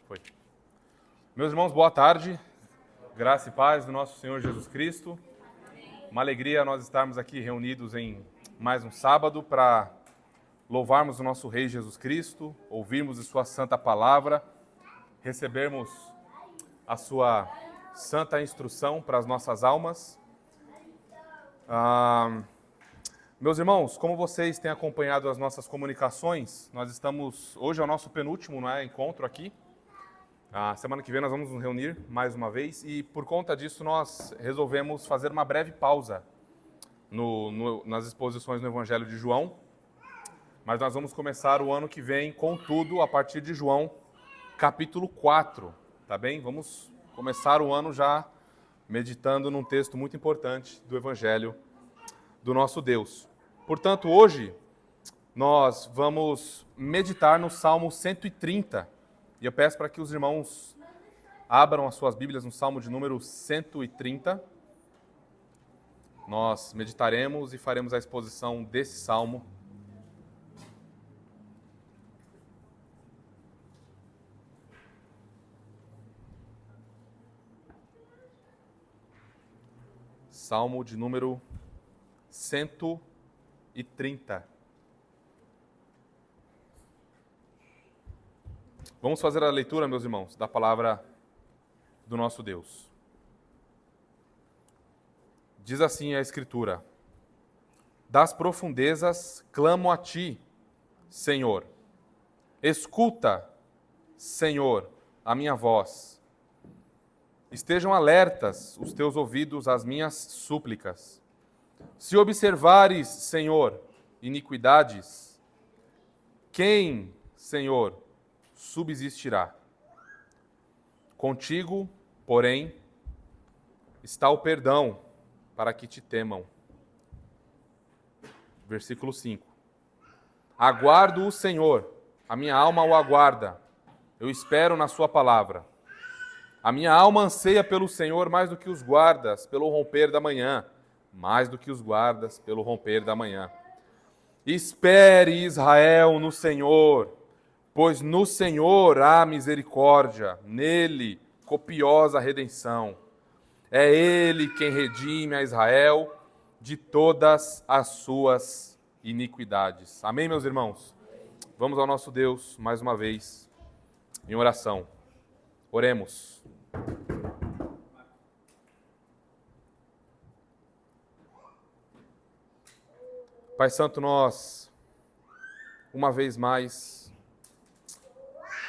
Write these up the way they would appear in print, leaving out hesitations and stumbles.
Foi. Meus irmãos, boa tarde. Graça e paz do nosso Senhor Jesus Cristo. Uma alegria nós estarmos aqui reunidos em mais um sábado para louvarmos o nosso Rei Jesus Cristo, ouvirmos a sua santa palavra, recebermos a sua santa instrução para as nossas almas. Meus irmãos, como vocês têm acompanhado as nossas comunicações, hoje é o nosso penúltimo encontro aqui. A semana que vem nós vamos nos reunir mais uma vez e por conta disso nós resolvemos fazer uma breve pausa nas exposições no Evangelho de João. Mas nós vamos começar o ano que vem com tudo a partir de João, capítulo 4, tá bem? Vamos começar o ano já meditando num texto muito importante do Evangelho do nosso Deus. Portanto, hoje nós vamos meditar no Salmo 130. E eu peço para que os irmãos abram as suas Bíblias no Salmo de número 130. Nós meditaremos e faremos a exposição desse Salmo. Salmo de número 130. Vamos fazer a leitura, meus irmãos, da palavra do nosso Deus. Diz assim a Escritura: Das profundezas clamo a ti, Senhor. Escuta, Senhor, a minha voz. Estejam alertas os teus ouvidos às minhas súplicas. Se observares, Senhor, iniquidades, quem, Senhor, subsistirá? Contigo, porém, está o perdão para que te temam. Versículo 5. Aguardo o Senhor, a minha alma o aguarda. Eu espero na sua palavra. A minha alma anseia pelo Senhor mais do que os guardas pelo romper da manhã. Mais do que os guardas pelo romper da manhã. Espere, Israel, no Senhor, pois no Senhor há misericórdia, nele copiosa redenção. É ele quem redime a Israel de todas as suas iniquidades. Amém, meus irmãos? Vamos ao nosso Deus mais uma vez em oração. Oremos. Pai Santo, nós, uma vez mais,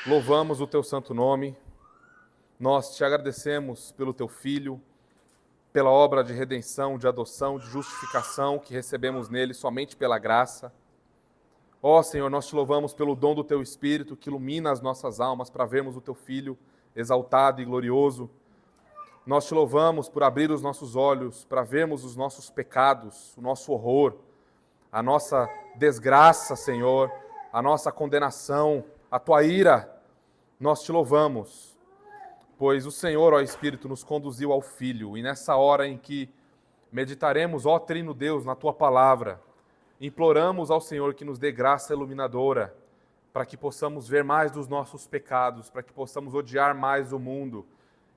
louvamos o teu santo nome, nós te agradecemos pelo teu Filho, pela obra de redenção, de adoção, de justificação que recebemos nele somente pela graça. Ó Senhor, nós te louvamos pelo dom do teu Espírito que ilumina as nossas almas para vermos o teu Filho exaltado e glorioso. Nós te louvamos por abrir os nossos olhos para vermos os nossos pecados, o nosso horror, a nossa desgraça, Senhor, a nossa condenação, a tua ira. Nós te louvamos, pois o Senhor, ó Espírito, nos conduziu ao Filho, e nessa hora em que meditaremos, ó Trino Deus, na tua palavra, imploramos ao Senhor que nos dê graça iluminadora, para que possamos ver mais dos nossos pecados, para que possamos odiar mais o mundo,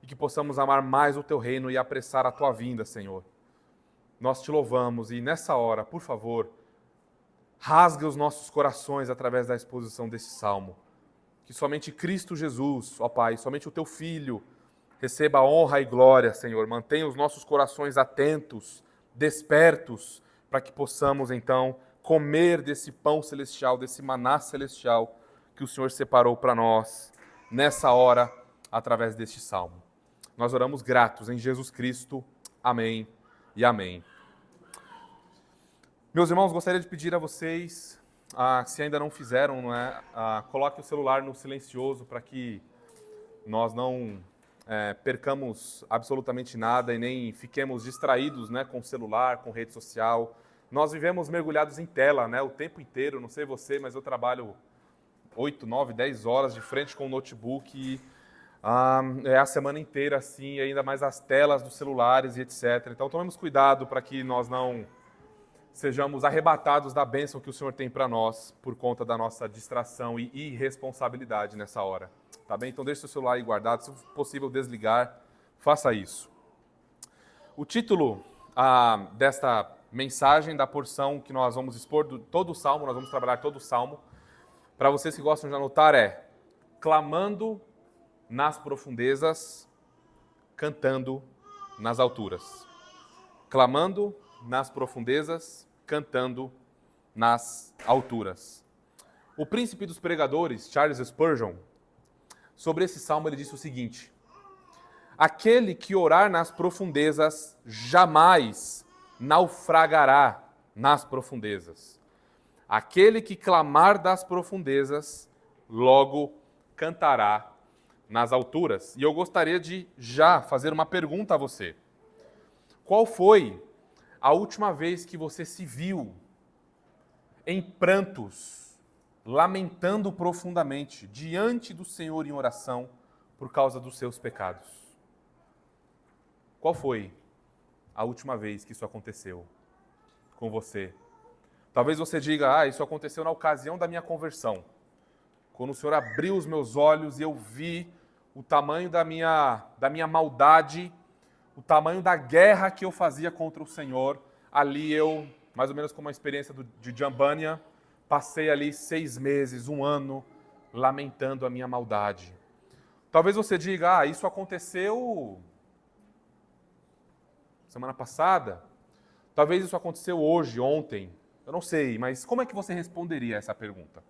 e que possamos amar mais o teu reino e apressar a tua vinda, Senhor. Nós te louvamos, e nessa hora, por favor, rasga os nossos corações através da exposição desse salmo. Que somente Cristo Jesus, ó Pai, somente o teu Filho, receba honra e glória, Senhor. Mantenha os nossos corações atentos, despertos, para que possamos, então, comer desse pão celestial, desse maná celestial que o Senhor separou para nós, nessa hora, através deste salmo. Nós oramos gratos em Jesus Cristo. Amém e amém. Meus irmãos, gostaria de pedir a vocês, se ainda não fizeram, coloque o celular no silencioso para que nós não percamos absolutamente nada e nem fiquemos distraídos com o celular, com rede social. Nós vivemos mergulhados em tela o tempo inteiro, não sei você, mas eu trabalho 8, 9, 10 horas de frente com o notebook e é a semana inteira assim, e ainda mais as telas dos celulares e etc. Então tomemos cuidado para que nós não sejamos arrebatados da bênção que o Senhor tem para nós por conta da nossa distração e irresponsabilidade nessa hora. Tá bem? Então deixe o celular aí guardado, se possível desligar, faça isso. O título desta mensagem, da porção que nós vamos expor, todo o Salmo, nós vamos trabalhar todo o Salmo, para vocês que gostam de anotar, é Clamando nas profundezas, cantando nas alturas. Clamando nas profundezas, cantando nas alturas. O príncipe dos pregadores, Charles Spurgeon, sobre esse salmo ele disse o seguinte: aquele que orar nas profundezas jamais naufragará nas profundezas. Aquele que clamar das profundezas logo cantará nas alturas. E eu gostaria de já fazer uma pergunta a você. Qual foi a última vez que você se viu em prantos, lamentando profundamente diante do Senhor em oração por causa dos seus pecados? Qual foi a última vez que isso aconteceu com você? Talvez você diga, isso aconteceu na ocasião da minha conversão. Quando o Senhor abriu os meus olhos e eu vi o tamanho da minha maldade, o tamanho da guerra que eu fazia contra o Senhor. Ali eu, mais ou menos como a experiência de John Bunyan, passei ali 6 meses, 1 ano, lamentando a minha maldade. Talvez você diga, isso aconteceu semana passada. Talvez isso aconteceu hoje, ontem. Eu não sei, mas como é que você responderia a essa pergunta?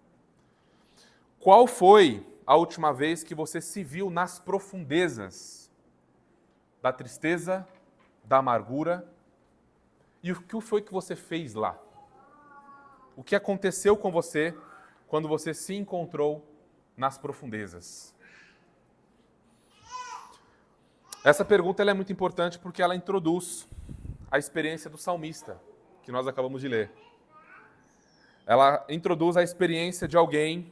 Qual foi a última vez que você se viu nas profundezas da tristeza, da amargura? E o que foi que você fez lá? O que aconteceu com você quando você se encontrou nas profundezas? Essa pergunta ela é muito importante porque ela introduz a experiência do salmista, que nós acabamos de ler. Ela introduz a experiência de alguém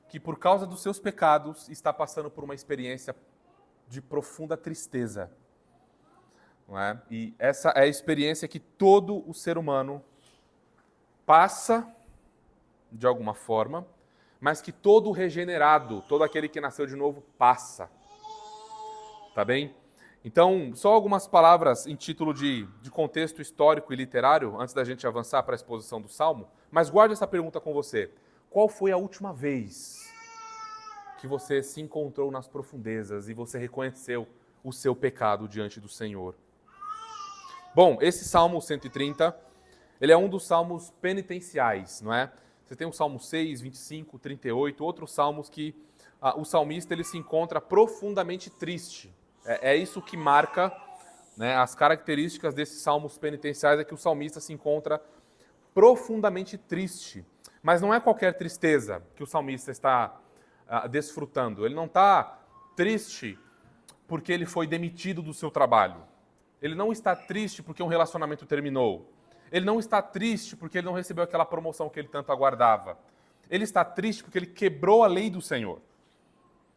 que, por causa dos seus pecados, está passando por uma experiência de profunda tristeza. Não é? E essa é a experiência que todo o ser humano passa, de alguma forma, mas que todo regenerado, todo aquele que nasceu de novo, passa. Tá bem? Então, só algumas palavras em título de contexto histórico e literário, antes da gente avançar para a exposição do Salmo, mas guarde essa pergunta com você. Qual foi a última vez que você se encontrou nas profundezas e você reconheceu o seu pecado diante do Senhor? Bom, esse Salmo 130, ele é um dos salmos penitenciais, não é? Você tem o Salmo 6, 25, 38, outros salmos que o salmista ele se encontra profundamente triste. É isso que marca, né, as características desses salmos penitenciais, é que o salmista se encontra profundamente triste. Mas não é qualquer tristeza que o salmista está desfrutando. Ele não está triste porque ele foi demitido do seu trabalho. Ele não está triste porque um relacionamento terminou. Ele não está triste porque ele não recebeu aquela promoção que ele tanto aguardava. Ele está triste porque ele quebrou a lei do Senhor.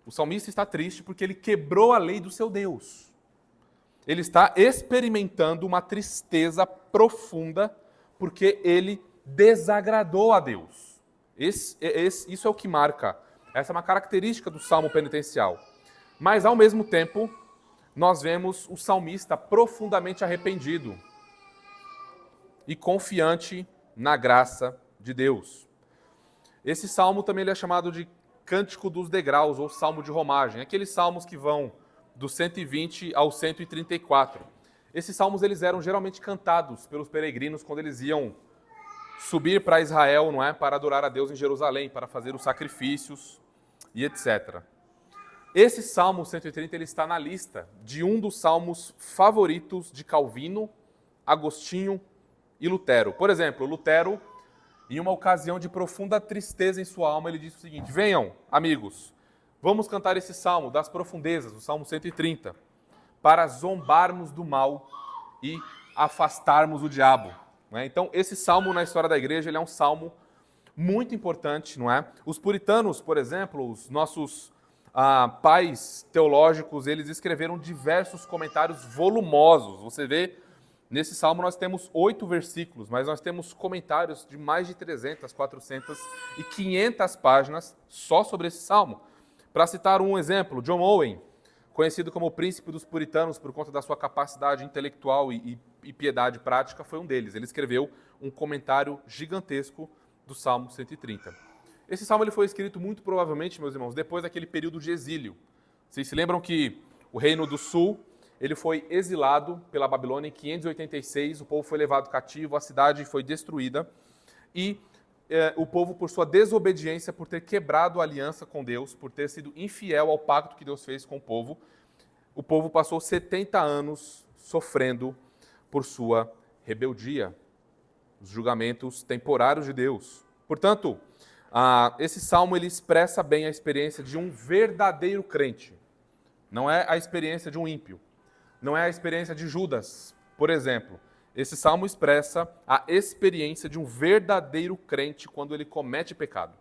O salmista está triste porque ele quebrou a lei do seu Deus. Ele está experimentando uma tristeza profunda porque ele desagradou a Deus. Isso é o que marca. Essa é uma característica do salmo penitencial. Mas, ao mesmo tempo, nós vemos o salmista profundamente arrependido e confiante na graça de Deus. Esse salmo também ele é chamado de Cântico dos Degraus, ou Salmo de Romagem, aqueles salmos que vão do 120 ao 134. Esses salmos eles eram geralmente cantados pelos peregrinos quando eles iam subir para Israel, não é, para adorar a Deus em Jerusalém, para fazer os sacrifícios e etc. Esse Salmo 130 ele está na lista de um dos salmos favoritos de Calvino, Agostinho e Lutero. Por exemplo, Lutero, em uma ocasião de profunda tristeza em sua alma, ele disse o seguinte: venham, amigos, vamos cantar esse salmo das profundezas, o Salmo 130, para zombarmos do mal e afastarmos o diabo. Não é? Então, esse salmo na história da igreja ele é um salmo muito importante, não é? Os puritanos, por exemplo, os nossos pais teológicos, eles escreveram diversos comentários volumosos. Você vê Nesse salmo nós temos 8 versículos, mas nós temos comentários de mais de 300, 400 e 500 páginas só sobre esse salmo. Para citar um exemplo, John Owen, conhecido como o príncipe dos puritanos por conta da sua capacidade intelectual e piedade prática, foi um deles. Ele escreveu um comentário gigantesco do Salmo 130. Esse salmo ele foi escrito muito provavelmente, meus irmãos, depois daquele período de exílio. Vocês se lembram que o Reino do Sul ele foi exilado pela Babilônia em 586, o povo foi levado cativo, a cidade foi destruída e o povo, por sua desobediência, por ter quebrado a aliança com Deus, por ter sido infiel ao pacto que Deus fez com o povo passou 70 anos sofrendo por sua rebeldia, os julgamentos temporários de Deus. Portanto, esse salmo ele expressa bem a experiência de um verdadeiro crente. Não é a experiência de um ímpio. Não é a experiência de Judas, por exemplo. Esse salmo expressa a experiência de um verdadeiro crente quando ele comete pecado.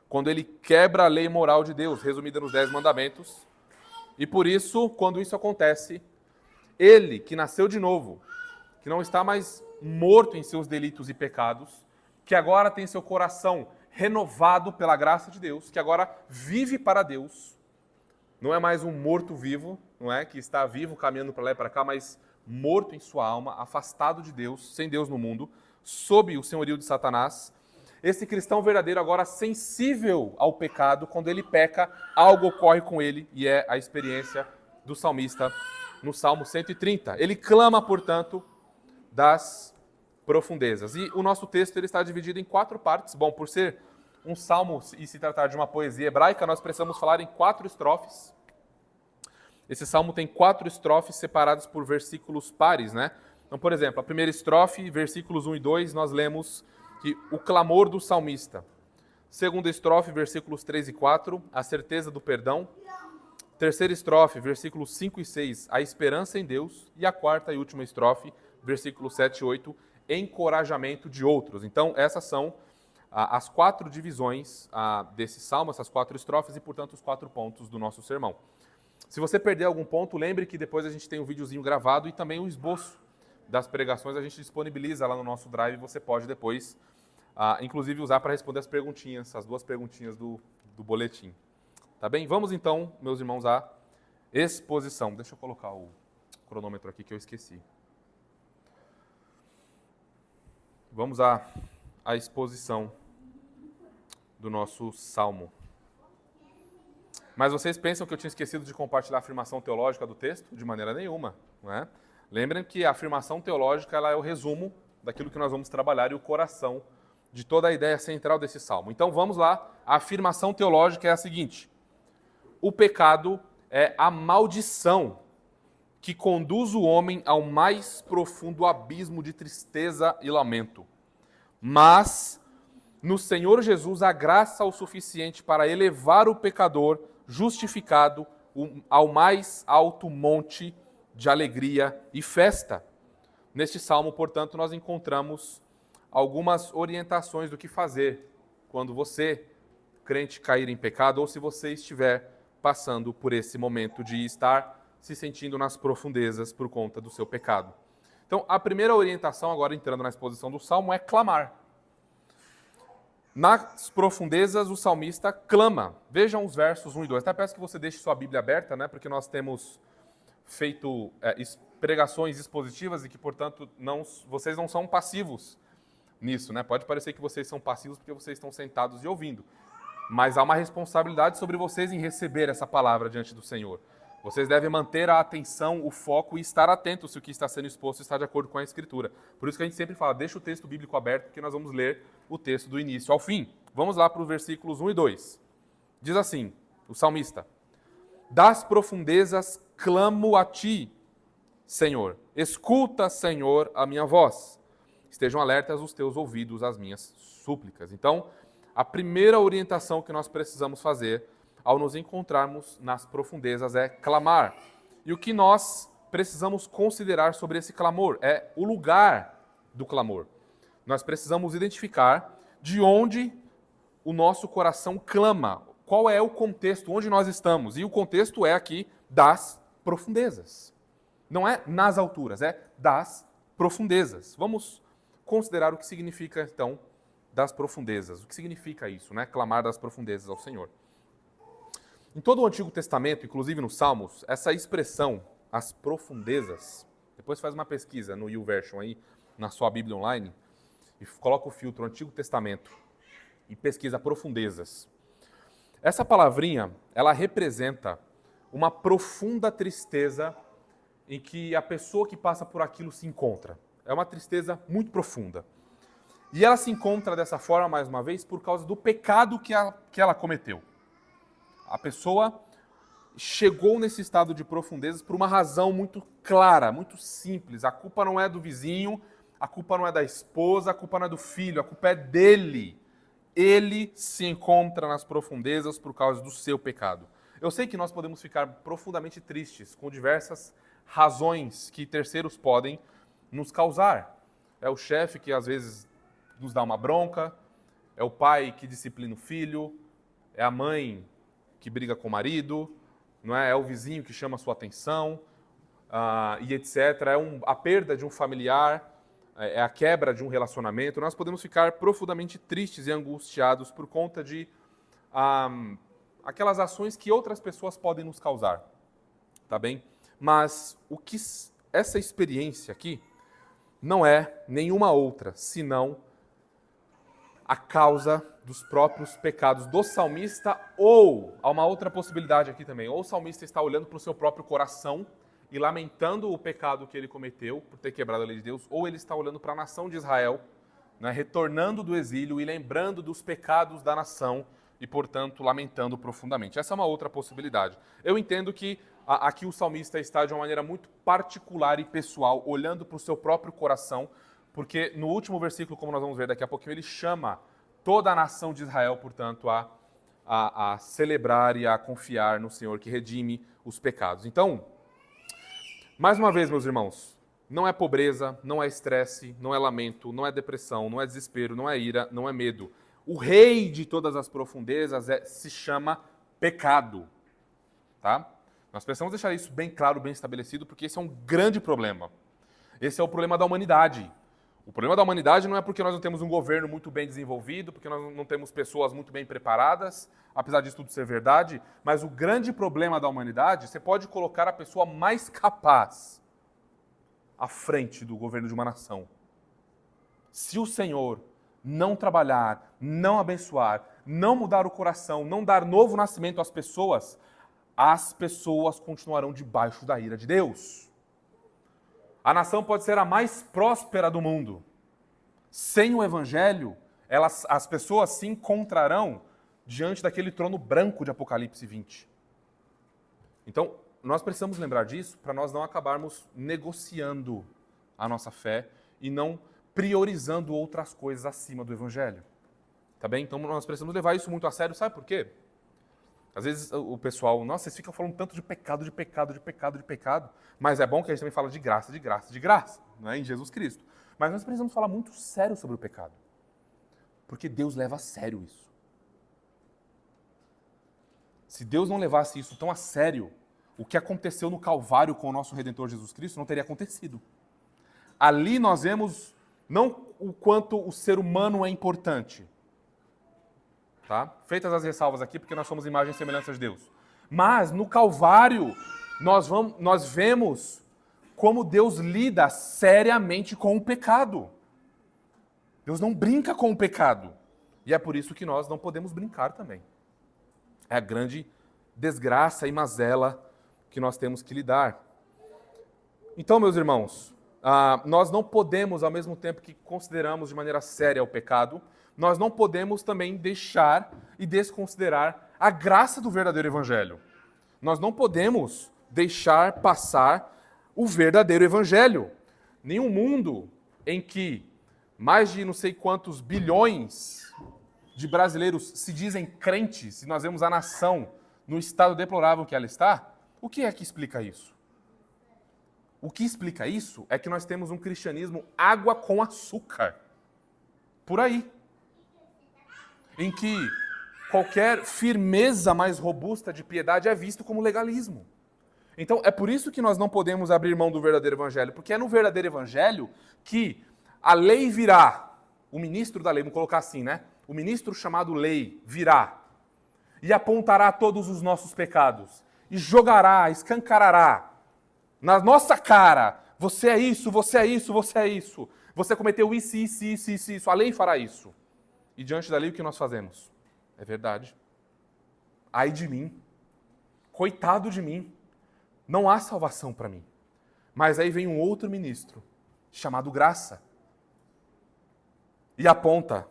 Quando ele quebra a lei moral de Deus, resumida nos 10 mandamentos. E por isso, quando isso acontece, ele que nasceu de novo, que não está mais morto em seus delitos e pecados, que agora tem seu coração renovado pela graça de Deus, que agora vive para Deus, não é mais um morto-vivo, não é? Que está vivo, caminhando para lá e para cá, mas morto em sua alma, afastado de Deus, sem Deus no mundo, sob o senhorio de Satanás. Esse cristão verdadeiro agora sensível ao pecado, quando ele peca, algo ocorre com ele, e é a experiência do salmista no Salmo 130. Ele clama, portanto, das profundezas. E o nosso texto ele está dividido em 4 partes. Bom, por ser um salmo e se tratar de uma poesia hebraica, nós precisamos falar em 4 estrofes. Esse salmo tem 4 estrofes separadas por versículos pares, né? Então, por exemplo, a primeira estrofe, versículos 1 e 2, nós lemos que o clamor do salmista. Segunda estrofe, versículos 3 e 4, a certeza do perdão. Terceira estrofe, versículos 5 e 6, a esperança em Deus. E a quarta e última estrofe, versículos 7 e 8, encorajamento de outros. Então, essas são as 4 divisões desse salmo, essas 4 estrofes e, portanto, os 4 pontos do nosso sermão. Se você perder algum ponto, lembre que depois a gente tem um videozinho gravado e também o esboço das pregações a gente disponibiliza lá no nosso Drive. Você pode depois, inclusive, usar para responder as perguntinhas, as 2 perguntinhas do boletim. Tá bem? Vamos então, meus irmãos, à exposição. Deixa eu colocar o cronômetro aqui que eu esqueci. Vamos à exposição do nosso salmo. Mas vocês pensam que eu tinha esquecido de compartilhar a afirmação teológica do texto? De maneira nenhuma, não é? Lembrem que a afirmação teológica ela é o resumo daquilo que nós vamos trabalhar e o coração de toda a ideia central desse salmo. Então vamos lá, a afirmação teológica é a seguinte: o pecado é a maldição que conduz o homem ao mais profundo abismo de tristeza e lamento. Mas no Senhor Jesus há graça o suficiente para elevar o pecador justificado ao mais alto monte de alegria e festa. Neste salmo, portanto, nós encontramos algumas orientações do que fazer quando você, crente, cair em pecado ou se você estiver passando por esse momento de estar se sentindo nas profundezas por conta do seu pecado. Então, a primeira orientação, agora entrando na exposição do salmo, é clamar. Nas profundezas, o salmista clama. Vejam os versos 1 e 2. Até peço que você deixe sua Bíblia aberta, né, porque nós temos feito pregações expositivas e que, portanto, vocês não são passivos nisso. Né? Pode parecer que vocês são passivos porque vocês estão sentados e ouvindo. Mas há uma responsabilidade sobre vocês em receber essa palavra diante do Senhor. Vocês devem manter a atenção, o foco e estar atentos se o que está sendo exposto está de acordo com a Escritura. Por isso que a gente sempre fala, deixa o texto bíblico aberto, porque nós vamos ler o texto do início ao fim. Vamos lá para os versículos 1 e 2. Diz assim, o salmista: das profundezas clamo a ti, Senhor. Escuta, Senhor, a minha voz. Estejam alertas os teus ouvidos às minhas súplicas. Então, a primeira orientação que nós precisamos fazer ao nos encontrarmos nas profundezas é clamar. E o que nós precisamos considerar sobre esse clamor é o lugar do clamor. Nós precisamos identificar de onde o nosso coração clama, qual é o contexto, onde nós estamos. E o contexto é aqui das profundezas. Não é nas alturas, é das profundezas. Vamos considerar o que significa, então, das profundezas. O que significa isso, né? Clamar das profundezas ao Senhor. Em todo o Antigo Testamento, inclusive nos Salmos, essa expressão, as profundezas, depois faz uma pesquisa no YouVersion aí, na sua Bíblia online, e coloca o filtro Antigo Testamento e pesquisa profundezas. Essa palavrinha, ela representa uma profunda tristeza em que a pessoa que passa por aquilo se encontra. É uma tristeza muito profunda. E ela se encontra dessa forma, mais uma vez, por causa do pecado que ela cometeu. A pessoa chegou nesse estado de profundezas por uma razão muito clara, muito simples. A culpa não é do vizinho, a culpa não é da esposa, a culpa não é do filho, a culpa é dele. Ele se encontra nas profundezas por causa do seu pecado. Eu sei que nós podemos ficar profundamente tristes com diversas razões que terceiros podem nos causar. É o chefe que às vezes nos dá uma bronca, é o pai que disciplina o filho, é a mãe que briga com o marido, não é? É o vizinho que chama a sua atenção, e etc. É a perda de um familiar, é a quebra de um relacionamento. Nós podemos ficar profundamente tristes e angustiados por conta de aquelas ações que outras pessoas podem nos causar, tá bem? Mas o que essa experiência aqui não é nenhuma outra, senão a causa dos próprios pecados do salmista, ou há uma outra possibilidade aqui também, ou o salmista está olhando para o seu próprio coração e lamentando o pecado que ele cometeu por ter quebrado a lei de Deus, ou ele está olhando para a nação de Israel, né, retornando do exílio e lembrando dos pecados da nação e, portanto, lamentando profundamente. Essa é uma outra possibilidade. Eu entendo que aqui o salmista está de uma maneira muito particular e pessoal, olhando para o seu próprio coração, porque no último versículo, como nós vamos ver daqui a pouquinho, ele chama toda a nação de Israel, portanto, a celebrar e a confiar no Senhor que redime os pecados. Então, mais uma vez, meus irmãos, não é pobreza, não é estresse, não é lamento, não é depressão, não é desespero, não é ira, não é medo. O rei de todas as profundezas se chama pecado. Tá? Nós precisamos deixar isso bem claro, bem estabelecido, porque esse é um grande problema. Esse é o problema da humanidade. O problema da humanidade não é porque nós não temos um governo muito bem desenvolvido, porque nós não temos pessoas muito bem preparadas, apesar disso tudo ser verdade, mas o grande problema da humanidade, você pode colocar a pessoa mais capaz à frente do governo de uma nação. Se o Senhor não trabalhar, não abençoar, não mudar o coração, não dar novo nascimento às pessoas, as pessoas continuarão debaixo da ira de Deus. A nação pode ser a mais próspera do mundo. Sem o Evangelho, as pessoas se encontrarão diante daquele trono branco de Apocalipse 20. Então, nós precisamos lembrar disso para nós não acabarmos negociando a nossa fé e não priorizando outras coisas acima do Evangelho. Tá bem? Então, nós precisamos levar isso muito a sério. Sabe por quê? Às vezes o pessoal, nossa, vocês ficam falando tanto de pecado, de pecado, de pecado, de pecado, mas é bom que a gente também fala de graça, de graça, de graça, não é? Em Jesus Cristo. Mas nós precisamos falar muito sério sobre o pecado, porque Deus leva a sério isso. Se Deus não levasse isso tão a sério, o que aconteceu no Calvário com o nosso Redentor Jesus Cristo não teria acontecido. Ali nós vemos não o quanto o ser humano é importante, tá? Feitas as ressalvas aqui, porque nós somos imagem e semelhança de Deus. Mas no Calvário, nós vemos como Deus lida seriamente com o pecado. Deus não brinca com o pecado. E é por isso que nós não podemos brincar também. É a grande desgraça e mazela que nós temos que lidar. Então, meus irmãos, nós não podemos, ao mesmo tempo que consideramos de maneira séria o pecado, nós não podemos também deixar e desconsiderar a graça do verdadeiro evangelho. Nós não podemos deixar passar o verdadeiro evangelho. Nenhum mundo em que mais de não sei quantos bilhões de brasileiros se dizem crentes, e nós vemos a nação no estado deplorável que ela está, o que é que explica isso? O que explica isso é que nós temos um cristianismo água com açúcar. Por aí. Em que qualquer firmeza mais robusta de piedade é visto como legalismo. Então, é por isso que nós não podemos abrir mão do verdadeiro evangelho, porque é no verdadeiro evangelho que a lei virá, o ministro da lei, vamos colocar assim, né? O ministro chamado lei virá e apontará todos os nossos pecados e jogará, escancarará na nossa cara: você é isso, você é isso, você é isso. Você cometeu isso, isso, isso, isso, isso. A lei fará isso. E diante da lei, o que nós fazemos? É verdade. Ai de mim. Coitado de mim. Não há salvação para mim. Mas aí vem um outro ministro, chamado graça, e aponta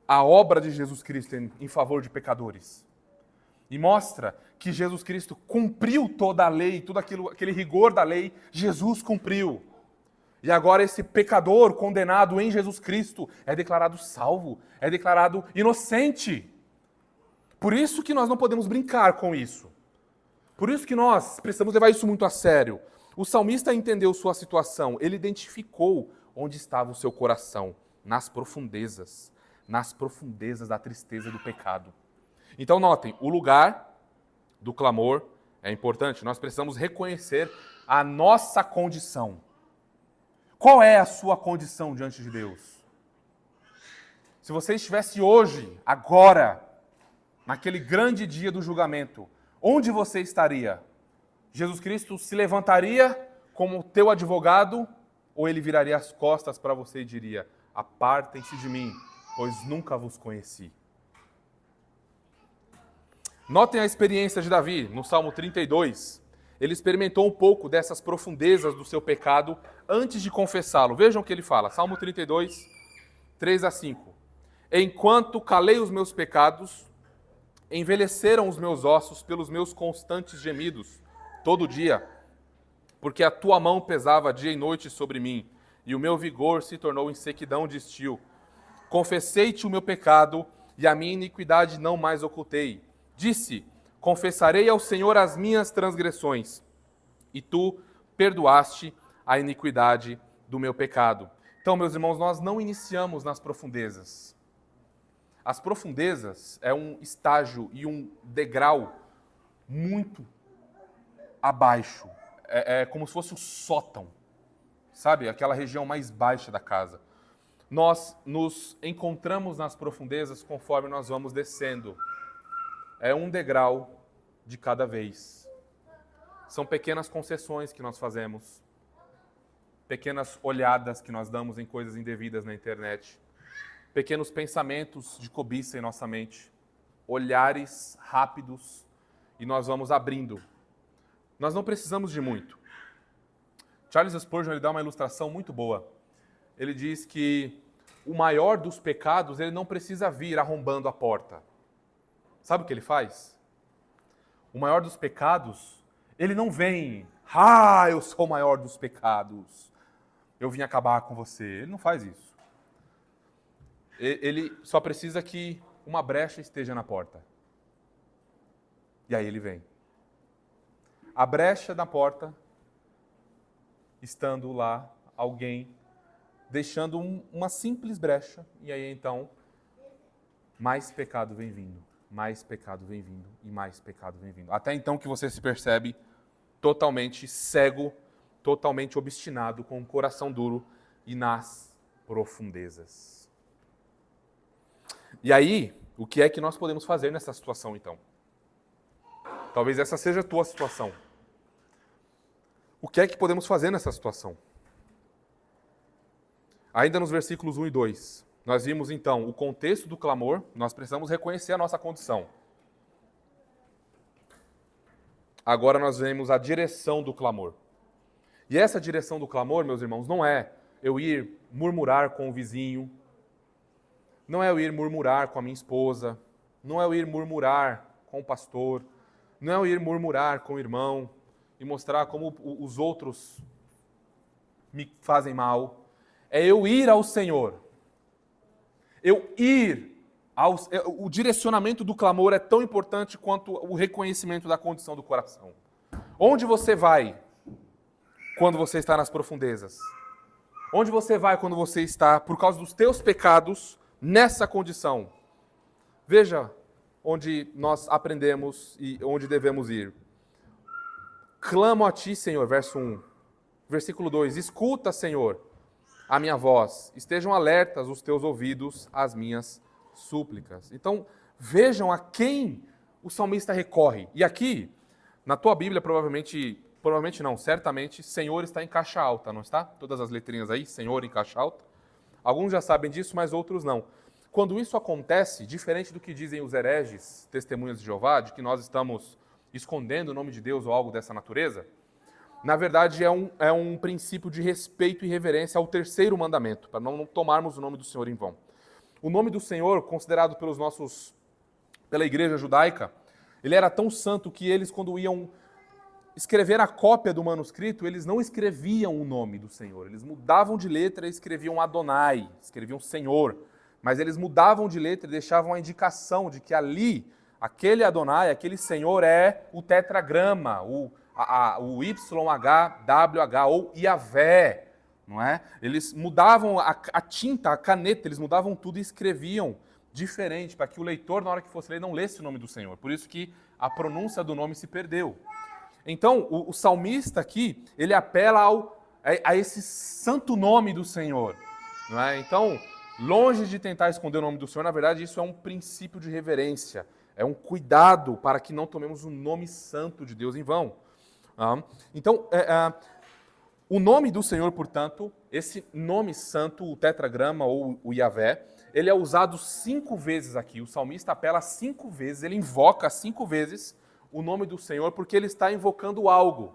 a obra de Jesus Cristo em favor de pecadores. E mostra que Jesus Cristo cumpriu toda a lei, todo aquele rigor da lei, Jesus cumpriu. E agora esse pecador condenado em Jesus Cristo é declarado salvo, é declarado inocente. Por isso que nós não podemos brincar com isso. Por isso que nós precisamos levar isso muito a sério. O salmista entendeu sua situação, ele identificou onde estava o seu coração, nas profundezas da tristeza do pecado. Então notem, o lugar do clamor é importante, nós precisamos reconhecer a nossa condição. Qual é a sua condição diante de Deus? Se você estivesse hoje, agora, naquele grande dia do julgamento, onde você estaria? Jesus Cristo se levantaria como teu advogado ou ele viraria as costas para você e diria: apartem-se de mim, pois nunca vos conheci? Notem a experiência de Davi no Salmo 32. Ele experimentou um pouco dessas profundezas do seu pecado antes de confessá-lo. Vejam o que ele fala, Salmo 32, 3-5. Enquanto calei os meus pecados, envelheceram os meus ossos pelos meus constantes gemidos, todo dia, porque a tua mão pesava dia e noite sobre mim, e o meu vigor se tornou em sequidão de estio. Confessei-te o meu pecado, e a minha iniquidade não mais ocultei. Disse: confessarei ao Senhor as minhas transgressões, e tu perdoaste a iniquidade do meu pecado. Então, meus irmãos, nós não iniciamos nas profundezas. As profundezas é um estágio e um degrau muito abaixo. É como se fosse o sótão, sabe? Aquela região mais baixa da casa. Nós nos encontramos nas profundezas conforme nós vamos descendo. É um degrau de cada vez. São pequenas concessões que nós fazemos, pequenas olhadas que nós damos em coisas indevidas na internet, pequenos pensamentos de cobiça em nossa mente, olhares rápidos, e nós vamos abrindo. Nós não precisamos de muito. Charles Spurgeon ele dá uma ilustração muito boa. Ele diz que o maior dos pecados ele não precisa vir arrombando a porta. Sabe o que ele faz? O maior dos pecados, ele não vem, eu sou o maior dos pecados, eu vim acabar com você. Ele não faz isso. Ele só precisa que uma brecha esteja na porta. E aí ele vem. A brecha na porta, estando lá alguém, deixando uma simples brecha, e aí então, mais pecado vem vindo. Mais pecado vem vindo e mais pecado vem vindo. Até então que você se percebe totalmente cego, totalmente obstinado, com o coração duro e nas profundezas. E aí, o que é que nós podemos fazer nessa situação então? Talvez essa seja a tua situação. O que é que podemos fazer nessa situação? Ainda nos versículos 1 e 2. Nós vimos, então, o contexto do clamor, nós precisamos reconhecer a nossa condição. Agora nós vemos a direção do clamor. E essa direção do clamor, meus irmãos, não é eu ir murmurar com o vizinho, não é eu ir murmurar com a minha esposa, não é eu ir murmurar com o pastor, não é eu ir murmurar com o irmão e mostrar como os outros me fazem mal. É eu ir ao Senhor. O direcionamento do clamor é tão importante quanto o reconhecimento da condição do coração. Onde você vai quando você está nas profundezas? Onde você vai quando você está, por causa dos teus pecados, nessa condição? Veja onde nós aprendemos e onde devemos ir. clamo a ti, Senhor, verso 1. Versículo 2, escuta, Senhor, a minha voz, estejam alertas os teus ouvidos às minhas súplicas. Então, vejam a quem o salmista recorre. E aqui, na tua Bíblia, provavelmente não, certamente, Senhor está em caixa alta, não está? Todas as letrinhas aí, Senhor em caixa alta. Alguns já sabem disso, mas outros não. Quando isso acontece, diferente do que dizem os hereges, testemunhas de Jeová, de que nós estamos escondendo o nome de Deus ou algo dessa natureza, na verdade é um princípio de respeito e reverência ao terceiro mandamento, para não tomarmos o nome do Senhor em vão. O nome do Senhor, considerado pela igreja judaica, ele era tão santo que eles, quando iam escrever a cópia do manuscrito, eles não escreviam o nome do Senhor. Eles mudavam de letra e escreviam Adonai, escreviam Senhor. Mas eles mudavam de letra e deixavam a indicação de que ali, aquele Adonai, aquele Senhor é o tetragrama, o YHWH ou Yahvé, não é? Eles mudavam a tinta, a caneta, eles mudavam tudo e escreviam diferente, para que o leitor, na hora que fosse ler, não lesse o nome do Senhor. Por isso que a pronúncia do nome se perdeu. Então, o salmista aqui, ele apela a esse santo nome do Senhor, não é? Então, longe de tentar esconder o nome do Senhor, na verdade, isso é um princípio de reverência, é um cuidado para que não tomemos o nome santo de Deus em vão. Então, o nome do Senhor, portanto, esse nome santo, o tetragrama ou o Yahvé, ele é usado 5 vezes aqui. O salmista apela 5 vezes, ele invoca 5 vezes o nome do Senhor porque ele está invocando algo.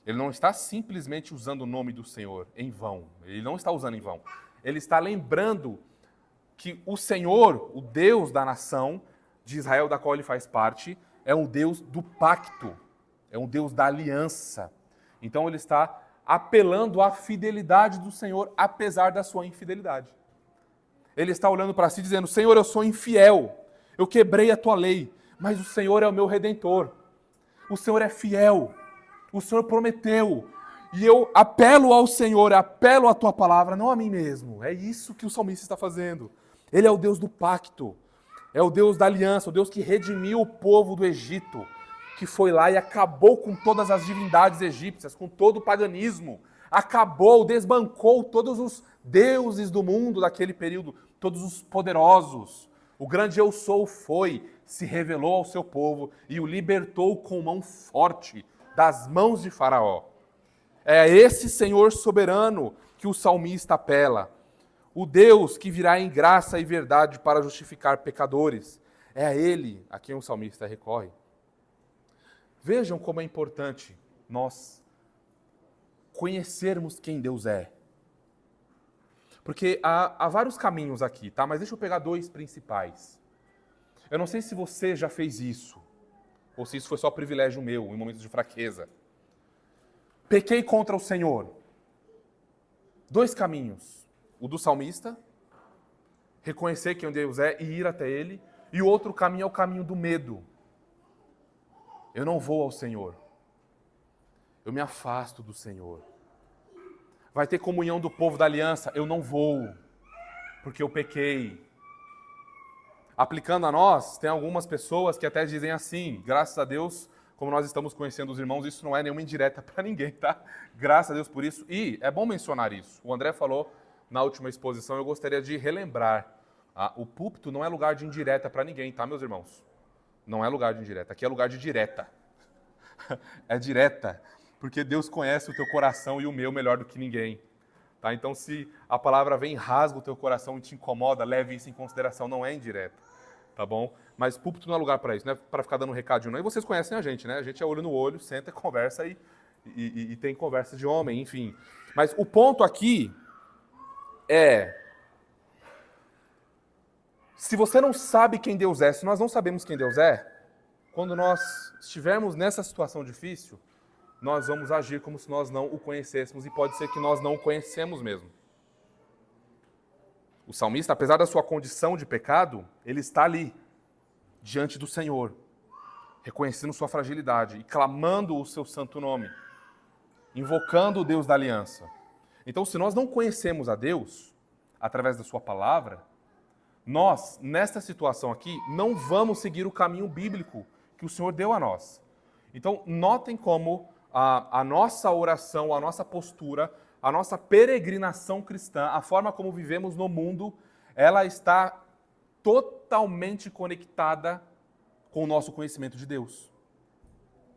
Ele não está simplesmente usando o nome do Senhor em vão. Ele não está usando em vão. Ele está lembrando que o Senhor, o Deus da nação de Israel, da qual ele faz parte, é um Deus do pacto. É um Deus da aliança. Então ele está apelando à fidelidade do Senhor, apesar da sua infidelidade. Ele está olhando para si dizendo, Senhor, eu sou infiel, eu quebrei a tua lei, mas o Senhor é o meu redentor. O Senhor é fiel, o Senhor prometeu, e eu apelo ao Senhor, apelo à tua palavra, não a mim mesmo. É isso que o salmista está fazendo. Ele é o Deus do pacto, é o Deus da aliança, o Deus que redimiu o povo do Egito, que foi lá e acabou com todas as divindades egípcias, com todo o paganismo, acabou, desbancou todos os deuses do mundo daquele período, todos os poderosos. O grande Eu Sou se revelou ao seu povo e o libertou com mão forte das mãos de Faraó. É a esse Senhor soberano que o salmista apela. O Deus que virá em graça e verdade para justificar pecadores. É a Ele a quem o salmista recorre. Vejam como é importante nós conhecermos quem Deus é. Porque há vários caminhos aqui, tá? Mas deixa eu pegar 2 principais. Eu não sei se você já fez isso, ou se isso foi só privilégio meu, em momentos de fraqueza. Pequei contra o Senhor. 2 caminhos. O do salmista, reconhecer quem Deus é e ir até Ele. E o outro caminho é o caminho do medo. Eu não vou ao Senhor. Eu me afasto do Senhor. Vai ter comunhão do povo da aliança. Eu não vou, porque eu pequei. Aplicando a nós, tem algumas pessoas que até dizem assim, graças a Deus, como nós estamos conhecendo os irmãos, isso não é nenhuma indireta para ninguém, tá? Graças a Deus por isso. E é bom mencionar isso. O André falou na última exposição, eu gostaria de relembrar. O púlpito não é lugar de indireta para ninguém, tá, meus irmãos? Não é lugar de indireta. Aqui é lugar de direta. É direta. Porque Deus conhece o teu coração e o meu melhor do que ninguém. Tá? Então, se a palavra vem, rasga o teu coração e te incomoda, leve isso em consideração. Não é indireta. Tá bom? Mas púlpito não é lugar para isso. Não é para ficar dando recadinho, não. E vocês conhecem a gente, né? A gente é olho no olho, senta, conversa e tem conversa de homem, enfim. Mas o ponto aqui é... Se você não sabe quem Deus é, se nós não sabemos quem Deus é, quando nós estivermos nessa situação difícil, nós vamos agir como se nós não o conhecêssemos e pode ser que nós não o conhecemos mesmo. O salmista, apesar da sua condição de pecado, ele está ali, diante do Senhor, reconhecendo sua fragilidade e clamando o seu santo nome, invocando o Deus da aliança. Então, se nós não conhecemos a Deus, através da sua palavra, nós, nesta situação aqui, não vamos seguir o caminho bíblico que o Senhor deu a nós. Então, notem como a nossa oração, a nossa postura, a nossa peregrinação cristã, a forma como vivemos no mundo, ela está totalmente conectada com o nosso conhecimento de Deus.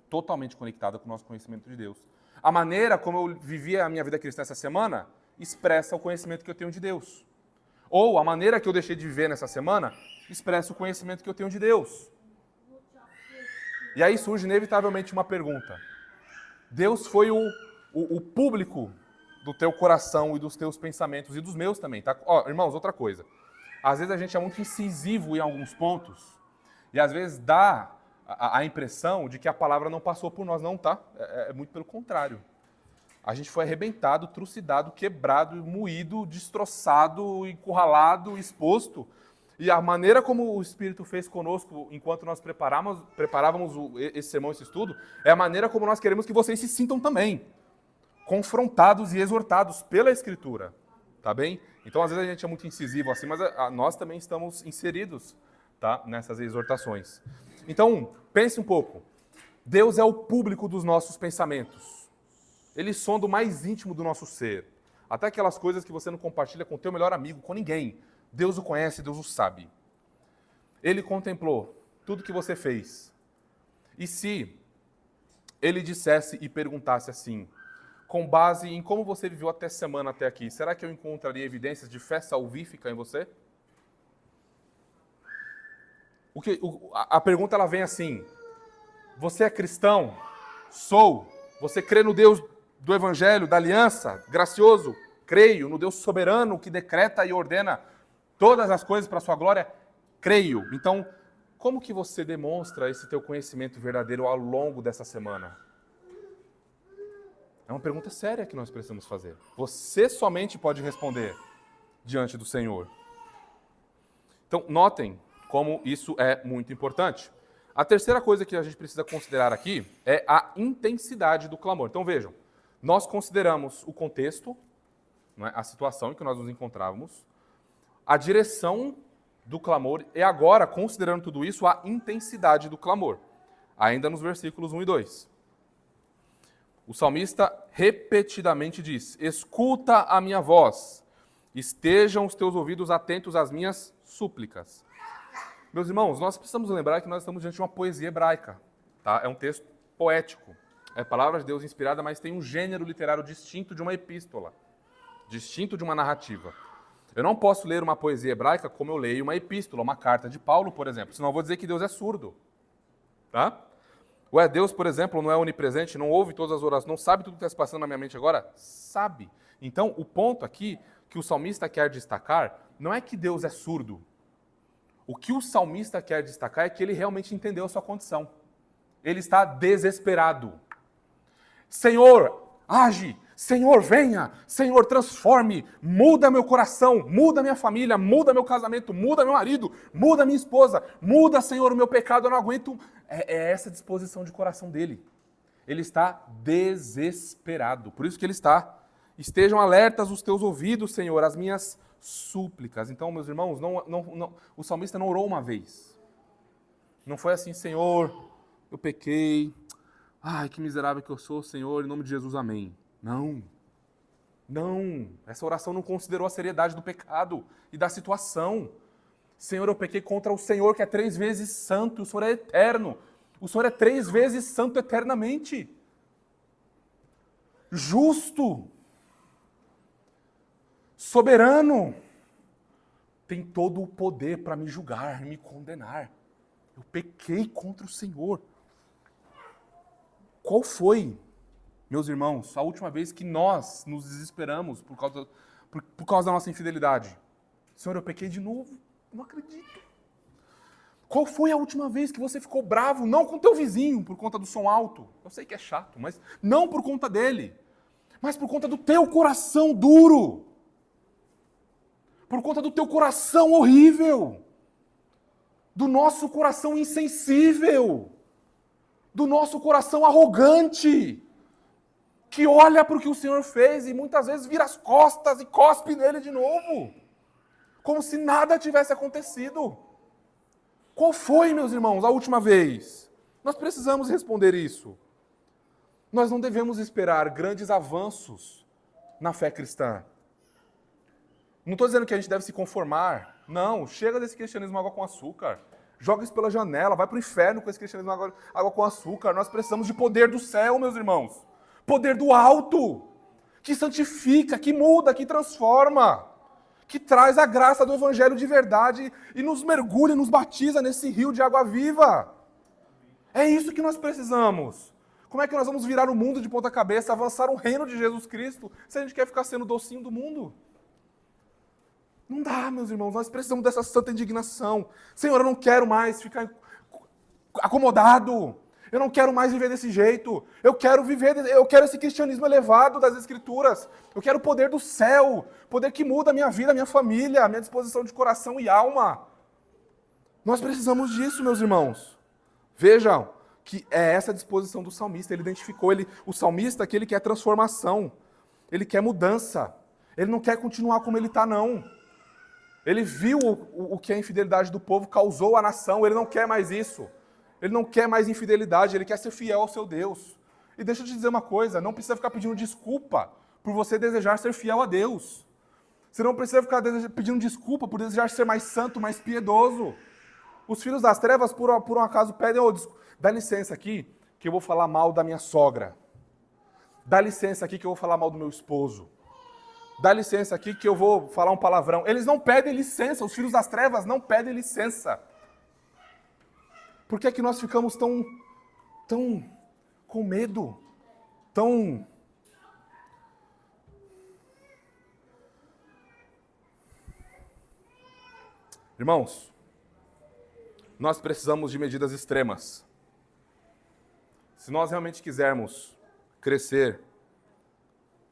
Totalmente conectada com o nosso conhecimento de Deus. A maneira como eu vivi a minha vida cristã essa semana expressa o conhecimento que eu tenho de Deus. Ou a maneira que eu deixei de viver nessa semana expressa o conhecimento que eu tenho de Deus. E aí surge inevitavelmente uma pergunta. Deus foi o público do teu coração e dos teus pensamentos e dos meus também, tá? Ó, irmãos, outra coisa. Às vezes a gente é muito incisivo em alguns pontos e às vezes dá a impressão de que a palavra não passou por nós. Não, tá? É muito pelo contrário. A gente foi arrebentado, trucidado, quebrado, moído, destroçado, encurralado, exposto. E a maneira como o Espírito fez conosco enquanto nós preparávamos esse sermão, esse estudo, é a maneira como nós queremos que vocês se sintam também. Confrontados e exortados pela Escritura. Tá bem? Então, às vezes a gente é muito incisivo assim, mas nós também estamos inseridos, tá, nessas exortações. Então, pense um pouco. Deus é o público dos nossos pensamentos. Ele sonda o mais íntimo do nosso ser. Até aquelas coisas que você não compartilha com o teu melhor amigo, com ninguém. Deus o conhece, Deus o sabe. Ele contemplou tudo que você fez. E se ele dissesse e perguntasse assim, com base em como você viveu até semana até aqui, será que eu encontraria evidências de fé salvífica em você? A pergunta ela vem assim, você é cristão? Sou. Você crê no Deus do Evangelho, da aliança, gracioso? Creio. No Deus soberano que decreta e ordena todas as coisas para a sua glória? Creio. Então, como que você demonstra esse teu conhecimento verdadeiro ao longo dessa semana? É uma pergunta séria que nós precisamos fazer. Você somente pode responder diante do Senhor. Então, notem como isso é muito importante. A terceira coisa que a gente precisa considerar aqui é a intensidade do clamor. Então, vejam, nós consideramos o contexto, não é, a situação em que nós nos encontrávamos, a direção do clamor e agora, considerando tudo isso, a intensidade do clamor. Ainda nos versículos 1 e 2. O salmista repetidamente diz, escuta a minha voz, estejam os teus ouvidos atentos às minhas súplicas. Meus irmãos, nós precisamos lembrar que nós estamos diante de uma poesia hebraica. Tá? É um texto poético. É palavra de Deus inspirada, mas tem um gênero literário distinto de uma epístola. Distinto de uma narrativa. Eu não posso ler uma poesia hebraica como eu leio uma epístola, uma carta de Paulo, por exemplo. Senão eu vou dizer que Deus é surdo. Tá? Ué, Deus, por exemplo, não é onipresente, não ouve todas as orações, não sabe tudo que está se passando na minha mente agora? Sabe. Então, o ponto aqui que o salmista quer destacar não é que Deus é surdo. O que o salmista quer destacar é que ele realmente entendeu a sua condição. Ele está desesperado. Senhor, age! Senhor, venha! Senhor, transforme! Muda meu coração, muda minha família, muda meu casamento, muda meu marido, muda minha esposa, muda, Senhor, o meu pecado, eu não aguento. É essa disposição de coração dele. Ele está desesperado. Por isso que ele está. Estejam alertas os teus ouvidos, Senhor, as minhas súplicas. Então, meus irmãos, o salmista não orou uma vez. Não foi assim, Senhor, eu pequei. Ai, que miserável que eu sou, Senhor, em nome de Jesus, amém. Não. Não. Essa oração não considerou a seriedade do pecado e da situação. Senhor, eu pequei contra o Senhor que é 3 vezes santo, o Senhor é eterno. O Senhor é 3 vezes santo eternamente. Justo. Soberano. Tem todo o poder para me julgar e me condenar. Eu pequei contra o Senhor. Qual foi, meus irmãos, a última vez que nós nos desesperamos por causa da nossa infidelidade? Senhor, eu pequei de novo. Não acredito. Qual foi a última vez que você ficou bravo, não com teu vizinho, por conta do som alto? Eu sei que é chato, mas não por conta dele, mas por conta do teu coração duro. Por conta do teu coração horrível. Do nosso coração insensível. Do nosso coração arrogante. Que olha para o que o Senhor fez e muitas vezes vira as costas e cospe nele de novo. Como se nada tivesse acontecido. Qual foi, meus irmãos, a última vez? Nós precisamos responder isso. Nós não devemos esperar grandes avanços na fé cristã. Não estou dizendo que a gente deve se conformar. Não, chega desse cristianismo água com açúcar. Joga isso pela janela, vai para o inferno com esse cristianismo água com açúcar. Nós precisamos de poder do céu, meus irmãos. Poder do alto, que santifica, que muda, que transforma, que traz a graça do evangelho de verdade e nos mergulha, nos batiza nesse rio de água viva. É isso que nós precisamos. Como é que nós vamos virar o mundo de ponta cabeça, avançar o reino de Jesus Cristo, se a gente quer ficar sendo o docinho do mundo? Não dá, meus irmãos, nós precisamos dessa santa indignação. Senhor, eu não quero mais ficar acomodado. Eu não quero mais viver desse jeito. Eu quero esse cristianismo elevado das Escrituras. Eu quero o poder do céu, poder que muda a minha vida, a minha família, a minha disposição de coração e alma. Nós precisamos disso, meus irmãos. Vejam que é essa disposição do salmista. Ele identificou, o salmista, que ele quer transformação. Ele quer mudança. Ele não quer continuar como ele está, não. Ele viu o que a infidelidade do povo causou à nação. Ele não quer mais isso. Ele não quer mais infidelidade. Ele quer ser fiel ao seu Deus. E deixa eu te dizer uma coisa. Não precisa ficar pedindo desculpa por você desejar ser fiel a Deus. Você não precisa ficar pedindo desculpa por desejar ser mais santo, mais piedoso. Os filhos das trevas, por um acaso, pedem, dá licença aqui, que eu vou falar mal da minha sogra. Dá licença aqui que eu vou falar mal do meu esposo. Dá licença aqui que eu vou falar um palavrão. Eles não pedem licença, os filhos das trevas não pedem licença. Por que é que nós ficamos tão com medo? Irmãos, nós precisamos de medidas extremas. Se nós realmente quisermos crescer,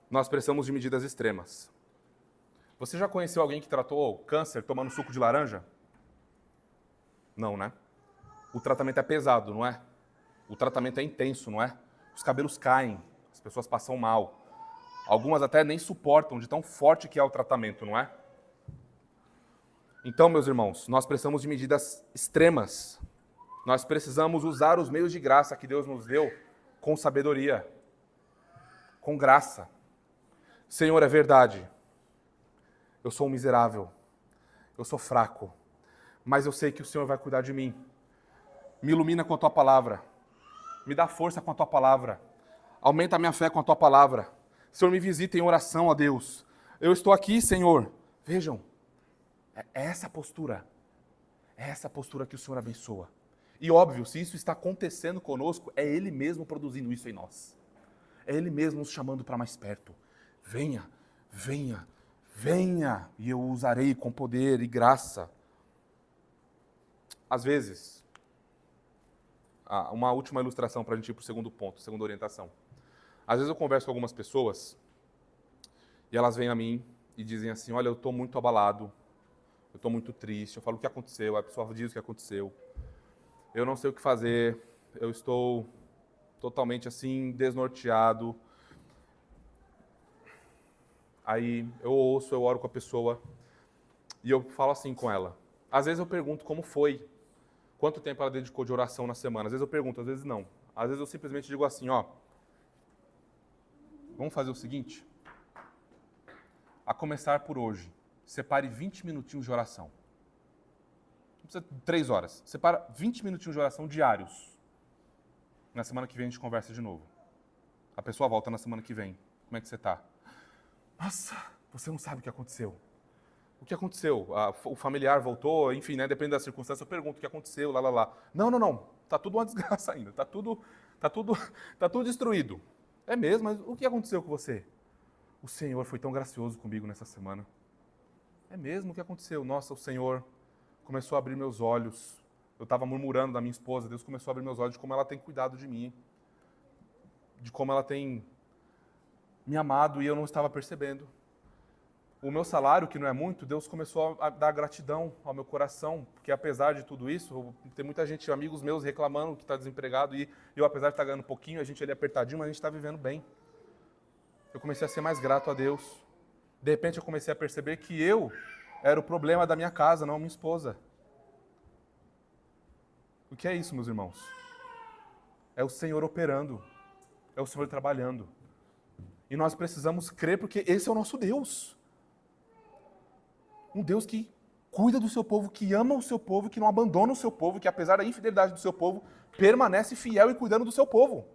nós precisamos de medidas extremas. Você já conheceu alguém que tratou câncer tomando suco de laranja? Não, né? O tratamento é pesado, não é? O tratamento é intenso, não é? Os cabelos caem, as pessoas passam mal. Algumas até nem suportam de tão forte que é o tratamento, não é? Então, meus irmãos, nós precisamos de medidas extremas. Nós precisamos usar os meios de graça que Deus nos deu com sabedoria, com graça. Senhor, é verdade. Eu sou um miserável. Eu sou fraco. Mas eu sei que o Senhor vai cuidar de mim. Me ilumina com a Tua palavra. Me dá força com a Tua palavra. Aumenta a minha fé com a Tua palavra. Senhor, me visita em oração, ó Deus. Eu estou aqui, Senhor. Vejam, é essa postura. É essa postura que o Senhor abençoa. E óbvio, se isso está acontecendo conosco, é Ele mesmo produzindo isso em nós. É Ele mesmo nos chamando para mais perto. Venha, venha, venha, e eu o usarei com poder e graça. Às vezes, uma última ilustração para a gente ir para o segundo ponto, segunda orientação. Às vezes eu converso com algumas pessoas e elas vêm a mim e dizem assim, olha, eu estou muito abalado, eu estou muito triste, eu falo o que aconteceu, a pessoa diz o que aconteceu, eu não sei o que fazer, eu estou totalmente assim, desnorteado. Aí eu ouço, eu oro com a pessoa e eu falo assim com ela. Às vezes eu pergunto como foi, quanto tempo ela dedicou de oração na semana. Às vezes eu pergunto, às vezes não. Às vezes eu simplesmente digo assim, ó, vamos fazer o seguinte? A começar por hoje, separe 20 minutinhos de oração. Não precisa de 3 horas. Separa 20 minutinhos de oração diários. Na semana que vem a gente conversa de novo. A pessoa volta na semana que vem. Como é que você está? Nossa, você não sabe o que aconteceu. O que aconteceu? O familiar voltou, enfim, né, depende da circunstância, eu pergunto o que aconteceu, lá. Não. Tá tudo uma desgraça ainda. Tá tudo destruído. É mesmo, mas o que aconteceu com você? O Senhor foi tão gracioso comigo nessa semana. É mesmo, o que aconteceu? Nossa, o Senhor começou a abrir meus olhos. Eu estava murmurando da minha esposa, Deus começou a abrir meus olhos de como ela tem cuidado de mim. De como ela tem me amado e eu não estava percebendo. O meu salário, que não é muito, Deus começou a dar gratidão ao meu coração, porque apesar de tudo isso, tem muita gente, amigos meus, reclamando que está desempregado e eu, apesar de estar ganhando pouquinho, a gente ali apertadinho, mas a gente está vivendo bem. Eu comecei a ser mais grato a Deus. De repente eu comecei a perceber que eu era o problema da minha casa, não a minha esposa. O que é isso, meus irmãos? É o Senhor operando. é o Senhor trabalhando. E nós precisamos crer porque esse é o nosso Deus. Um Deus que cuida do seu povo, que ama o seu povo, que não abandona o seu povo, que apesar da infidelidade do seu povo, permanece fiel e cuidando do seu povo.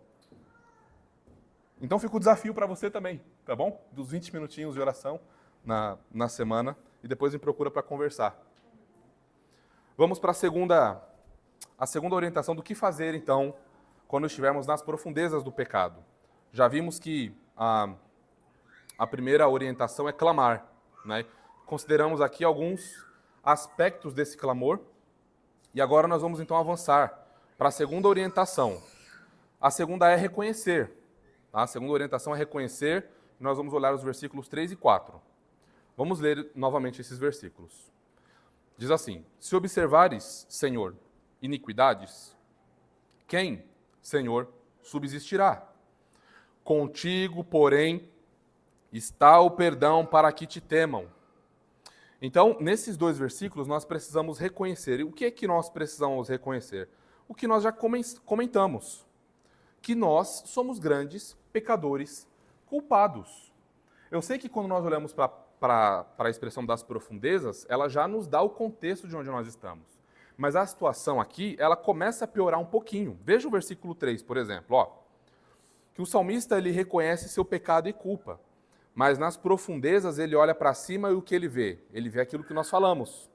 Então fica o desafio para você também, tá bom? Dos 20 minutinhos de oração na semana e depois me procura para conversar. Vamos para a segunda orientação do que fazer, então, quando estivermos nas profundezas do pecado. Já vimos que a primeira orientação é clamar, né? Consideramos aqui alguns aspectos desse clamor e agora nós vamos então avançar para a segunda orientação. A segunda é reconhecer. Tá? A segunda orientação é reconhecer e nós vamos olhar os versículos 3 e 4. Vamos ler novamente esses versículos. Diz assim: se observares, Senhor, iniquidades, quem, Senhor, subsistirá? Contigo, porém, está o perdão para que te temam. Então, nesses dois versículos, nós precisamos reconhecer. E o que é que nós precisamos reconhecer? O que nós já comentamos. Que nós somos grandes pecadores culpados. Eu sei que quando nós olhamos para a expressão das profundezas, ela já nos dá o contexto de onde nós estamos. Mas a situação aqui, ela começa a piorar um pouquinho. Veja o versículo 3, por exemplo. Ó, que o salmista ele reconhece seu pecado e culpa. Mas nas profundezas ele olha para cima e o que ele vê? Ele vê aquilo que nós falamos.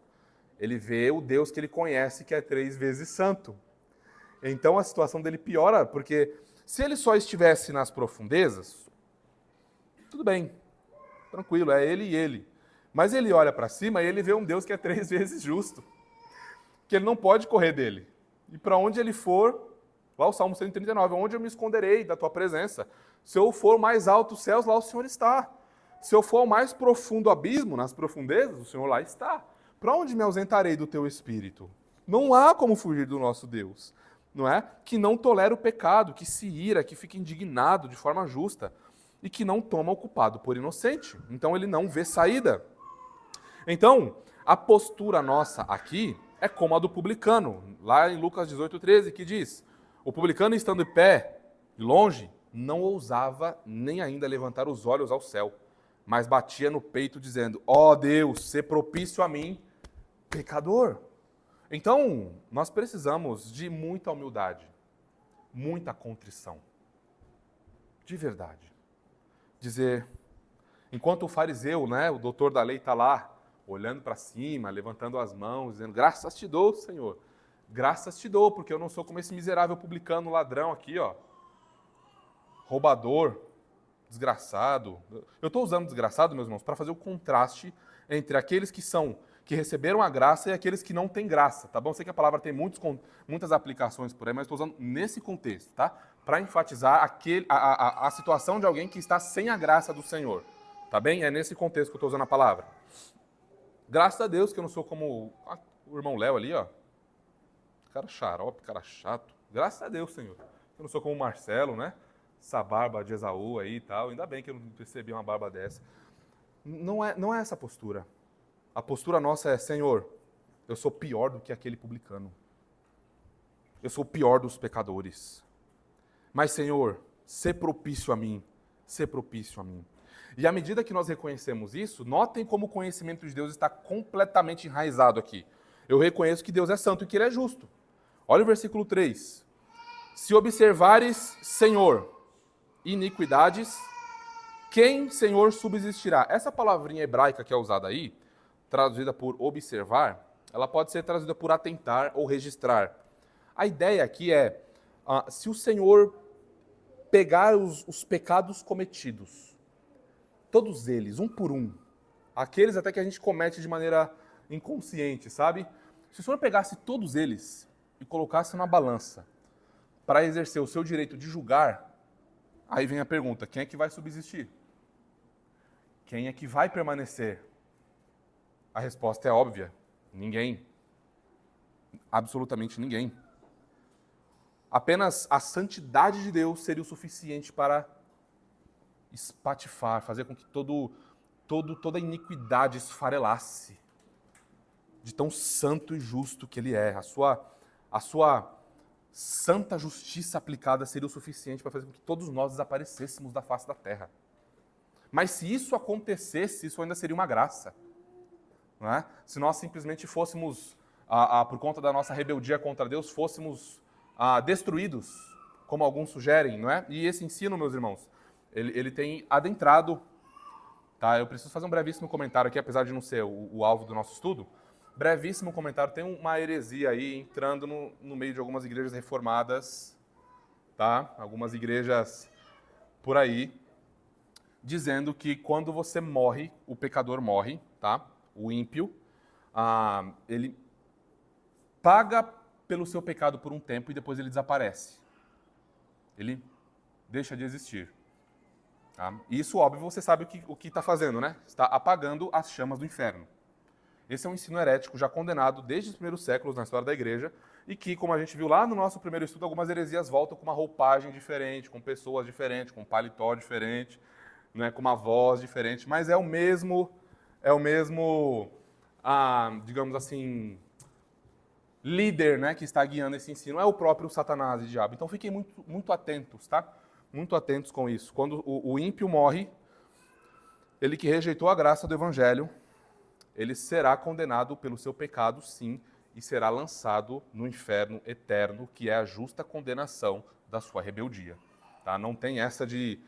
Ele vê o Deus que ele conhece, que é 3 vezes santo. Então a situação dele piora, porque se ele só estivesse nas profundezas, tudo bem, tranquilo, é ele e ele. Mas ele olha para cima e ele vê um Deus que é 3 vezes justo, que ele não pode correr dele. E para onde ele for, lá o Salmo 139, onde eu me esconderei da tua presença? Se eu for mais alto dos céus, lá o Senhor está. Se eu for ao mais profundo abismo, nas profundezas, o Senhor lá está. Para onde me ausentarei do teu espírito? Não há como fugir do nosso Deus, não é? Que não tolera o pecado, que se ira, que fica indignado de forma justa e que não toma o culpado por inocente. Então ele não vê saída. Então, a postura nossa aqui é como a do publicano, lá em Lucas 18:13, que diz: o publicano, estando de pé, de longe, não ousava nem ainda levantar os olhos ao céu, mas batia no peito dizendo: ó Deus, sê propício a mim, pecador. Então, nós precisamos de muita humildade, muita contrição. De verdade. Dizer, enquanto o fariseu, né, o doutor da lei está lá, olhando para cima, levantando as mãos, dizendo: graças te dou, Senhor. Graças te dou, porque eu não sou como esse miserável publicano ladrão aqui, ó. Roubador, desgraçado. Eu estou usando desgraçado, meus irmãos, para fazer o contraste entre aqueles que receberam a graça e aqueles que não têm graça, tá bom? Sei que a palavra tem muitas aplicações por aí, mas estou usando nesse contexto, tá? Para enfatizar a situação de alguém que está sem a graça do Senhor, tá bem? É nesse contexto que eu estou usando a palavra. Graças a Deus que eu não sou como o irmão Léo ali, ó. Cara xarope, cara chato. Graças a Deus, Senhor. Eu não sou como o Marcelo, né? Essa barba de Esaú aí e tal. Ainda bem que eu não recebi uma barba dessa. Não é essa a postura. A postura nossa é: Senhor, eu sou pior do que aquele publicano. Eu sou o pior dos pecadores. Mas, Senhor, sê propício a mim. Sê propício a mim. E à medida que nós reconhecemos isso, notem como o conhecimento de Deus está completamente enraizado aqui. Eu reconheço que Deus é santo e que Ele é justo. Olha o versículo 3. Se observares, Senhor, iniquidades, quem, Senhor, subsistirá? Essa palavrinha hebraica que é usada aí, traduzida por observar, ela pode ser traduzida por atentar ou registrar. A ideia aqui é, se o Senhor pegar os pecados cometidos, todos eles, um por um, aqueles até que a gente comete de maneira inconsciente, sabe? Se o Senhor pegasse todos eles e colocasse numa balança para exercer o seu direito de julgar, aí vem a pergunta: quem é que vai subsistir? Quem é que vai permanecer? A resposta é óbvia: ninguém. Absolutamente ninguém. Apenas a santidade de Deus seria o suficiente para espatifar, fazer com que toda a iniquidade esfarelasse, de tão santo e justo que Ele é. A sua santa justiça aplicada seria o suficiente para fazer com que todos nós desaparecêssemos da face da terra. Mas se isso acontecesse, isso ainda seria uma graça. Não é? Se nós simplesmente fôssemos, por conta da nossa rebeldia contra Deus, fôssemos destruídos, como alguns sugerem, não é? E esse ensino, meus irmãos, ele tem adentrado, tá? Eu preciso fazer um brevíssimo comentário aqui, apesar de não ser o alvo do nosso estudo. Brevíssimo comentário, tem uma heresia aí entrando no meio de algumas igrejas reformadas, tá? Algumas igrejas por aí, dizendo que quando você morre, o pecador morre, tá? O ímpio, ele paga pelo seu pecado por um tempo e depois ele desaparece. Ele deixa de existir. Tá? Isso, óbvio, você sabe o que está fazendo, né? Está apagando as chamas do inferno. Esse é um ensino herético já condenado desde os primeiros séculos na história da igreja e que, como a gente viu lá no nosso primeiro estudo, algumas heresias voltam com uma roupagem diferente, com pessoas diferentes, com um paletó diferente, né, com uma voz diferente, mas é o mesmo, digamos assim, líder, né, que está guiando esse ensino, é o próprio Satanás e o diabo. Então fiquem muito, muito atentos, tá? Muito atentos com isso. Quando o ímpio morre, ele que rejeitou a graça do evangelho, ele será condenado pelo seu pecado, sim, e será lançado no inferno eterno, que é a justa condenação da sua rebeldia. Tá? Não tem essa de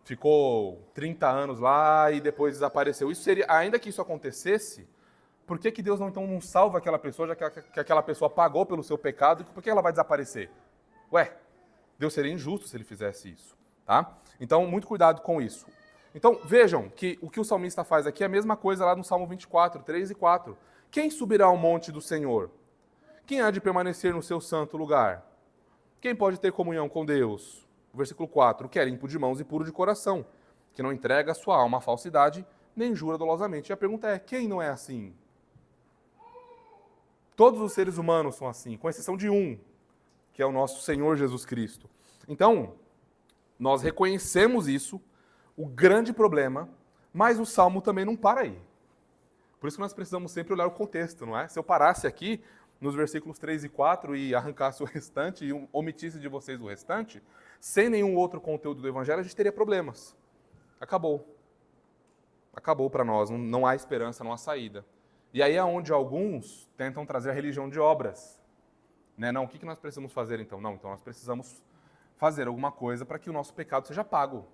ficou 30 anos lá e depois desapareceu. Isso seria, ainda que isso acontecesse, por que Deus não salva aquela pessoa, já que aquela pessoa pagou pelo seu pecado, por que ela vai desaparecer? Ué, Deus seria injusto se ele fizesse isso. Tá? Então, muito cuidado com isso. Então, vejam que o salmista faz aqui é a mesma coisa lá no Salmo 24, 3 e 4. Quem subirá ao monte do Senhor? Quem há de permanecer no seu santo lugar? Quem pode ter comunhão com Deus? Versículo 4, que é limpo de mãos e puro de coração, que não entrega a sua alma à falsidade, nem jura dolosamente. E a pergunta é, quem não é assim? Todos os seres humanos são assim, com exceção de um, que é o nosso Senhor Jesus Cristo. Então, nós reconhecemos isso, o grande problema, mas o Salmo também não para aí. Por isso que nós precisamos sempre olhar o contexto, não é? Se eu parasse aqui, nos versículos 3 e 4 e arrancasse o restante e omitisse de vocês o restante, sem nenhum outro conteúdo do Evangelho, a gente teria problemas. Acabou. Acabou para nós, não há esperança, não há saída. E aí é onde alguns tentam trazer a religião de obras. Né? Não, o que nós precisamos fazer então? Não, então nós precisamos fazer alguma coisa para que o nosso pecado seja pago.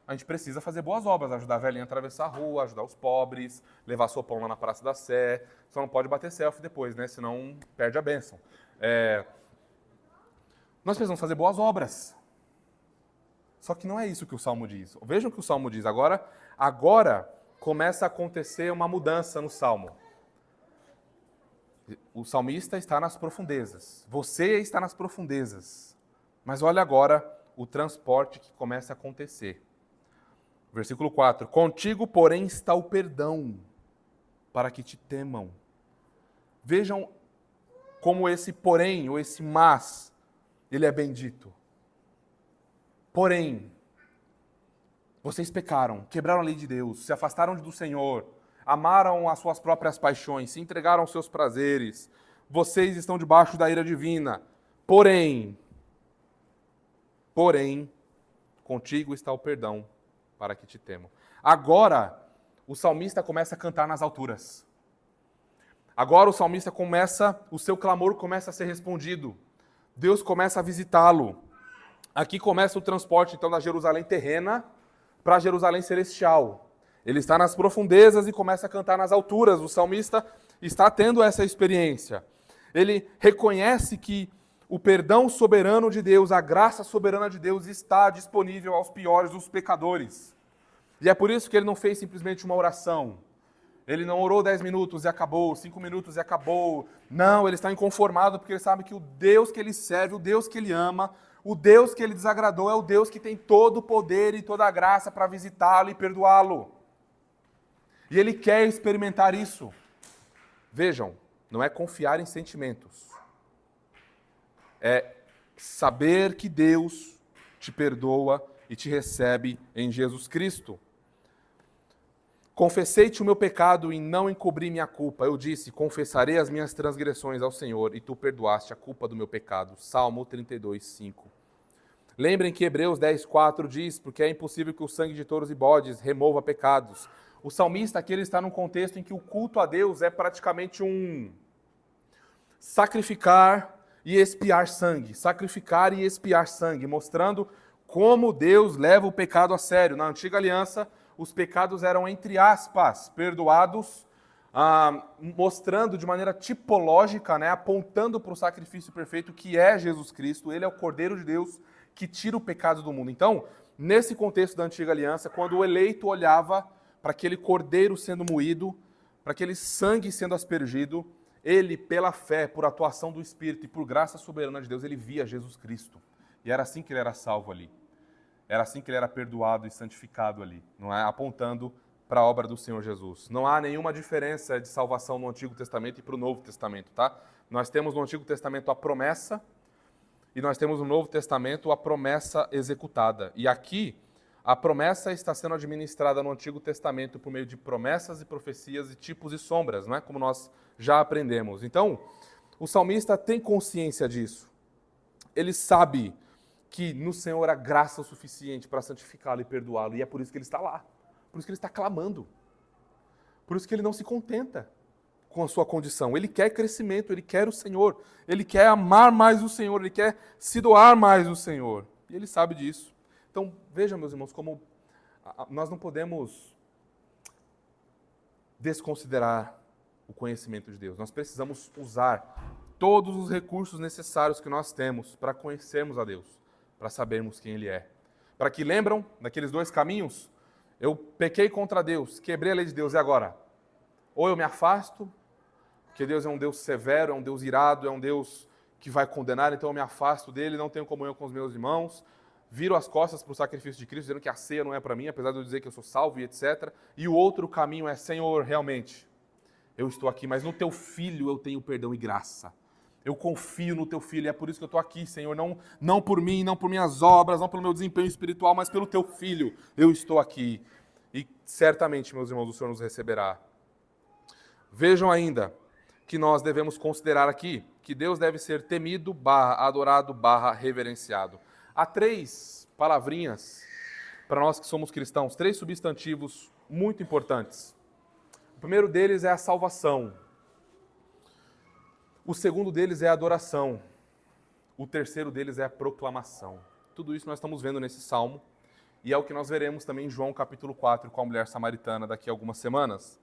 A gente precisa fazer boas obras, ajudar a velhinha a atravessar a rua, ajudar os pobres, levar sopão lá na Praça da Sé. Só não pode bater selfie depois, né? Senão perde a bênção. Nós precisamos fazer boas obras. Só que não é isso que o Salmo diz. Vejam o que o Salmo diz. Agora começa a acontecer uma mudança no Salmo. O salmista está nas profundezas. Você está nas profundezas. Mas olha agora o transporte que começa a acontecer. Versículo 4. Contigo, porém, está o perdão, para que te temam. Vejam como esse porém, ou esse mas, ele é bendito. Porém, vocês pecaram, quebraram a lei de Deus, se afastaram do Senhor, amaram as suas próprias paixões, se entregaram aos seus prazeres. Vocês estão debaixo da ira divina. Porém, contigo está o perdão, para que te temam. Agora, o salmista começa a cantar nas alturas. Agora o seu clamor começa a ser respondido. Deus começa a visitá-lo. Aqui começa o transporte, então, da Jerusalém terrena para a Jerusalém celestial. Ele está nas profundezas e começa a cantar nas alturas. O salmista está tendo essa experiência. Ele reconhece que o perdão soberano de Deus, a graça soberana de Deus está disponível aos piores dos pecadores. E é por isso que ele não fez simplesmente uma oração. Ele não orou 10 minutos e acabou, 5 minutos e acabou. Não, ele está inconformado porque ele sabe que o Deus que ele serve, o Deus que ele ama, o Deus que ele desagradou é o Deus que tem todo o poder e toda a graça para visitá-lo e perdoá-lo. E ele quer experimentar isso. Vejam, não é confiar em sentimentos. É saber que Deus te perdoa e te recebe em Jesus Cristo. Confessei-te o meu pecado e não encobri minha culpa. Eu disse, confessarei as minhas transgressões ao Senhor, e tu perdoaste a culpa do meu pecado. Salmo 32, 5. Lembrem que Hebreus 10, 4 diz, porque é impossível que o sangue de touros e bodes remova pecados. O salmista aqui ele está num contexto em que o culto a Deus é praticamente um sacrificar e expiar sangue. Sacrificar e expiar sangue, mostrando como Deus leva o pecado a sério. Na antiga aliança, os pecados eram, entre aspas, perdoados, mostrando de maneira tipológica, apontando para o sacrifício perfeito que é Jesus Cristo. Ele é o Cordeiro de Deus que tira o pecado do mundo. Então, nesse contexto da antiga aliança, quando o eleito olhava para aquele cordeiro sendo moído, para aquele sangue sendo aspergido, ele, pela fé, por atuação do Espírito e por graça soberana de Deus, ele via Jesus Cristo. E era assim que ele era salvo ali. Era assim que ele era perdoado e santificado ali, não é? Apontando para a obra do Senhor Jesus. Não há nenhuma diferença de salvação no Antigo Testamento e para o Novo Testamento, tá? Nós temos no Antigo Testamento a promessa e nós temos no Novo Testamento a promessa executada. E aqui, a promessa está sendo administrada no Antigo Testamento por meio de promessas e profecias e tipos e sombras, não é? Como nós já aprendemos. Então, o salmista tem consciência disso. Ele sabe que no Senhor há graça o suficiente para santificá-lo e perdoá-lo. E é por isso que ele está lá. Por isso que ele está clamando. Por isso que ele não se contenta com a sua condição. Ele quer crescimento, ele quer o Senhor. Ele quer amar mais o Senhor, ele quer se doar mais o Senhor. E ele sabe disso. Então, vejam, meus irmãos, como nós não podemos desconsiderar o conhecimento de Deus. Nós precisamos usar todos os recursos necessários que nós temos para conhecermos a Deus, para sabermos quem Ele é. Para que, lembram daqueles dois caminhos? Eu pequei contra Deus, quebrei a lei de Deus, e agora? Ou eu me afasto, porque Deus é um Deus severo, é um Deus irado, é um Deus que vai condenar, então eu me afasto dele, não tenho comunhão com os meus irmãos, viro as costas para o sacrifício de Cristo, dizendo que a ceia não é para mim, apesar de eu dizer que eu sou salvo e etc. E o outro caminho é, Senhor, realmente, eu estou aqui, mas no Teu Filho eu tenho perdão e graça. Eu confio no Teu Filho, e é por isso que eu estou aqui, Senhor, não por mim, não por minhas obras, não pelo meu desempenho espiritual, mas pelo Teu Filho, eu estou aqui. E certamente, meus irmãos, o Senhor nos receberá. Vejam ainda que nós devemos considerar aqui que Deus deve ser temido, adorado, reverenciado. Há três palavrinhas para nós que somos cristãos, três substantivos muito importantes. O primeiro deles é a salvação. O segundo deles é a adoração. O terceiro deles é a proclamação. Tudo isso nós estamos vendo nesse salmo e é o que nós veremos também em João capítulo 4 com a mulher samaritana daqui a algumas semanas.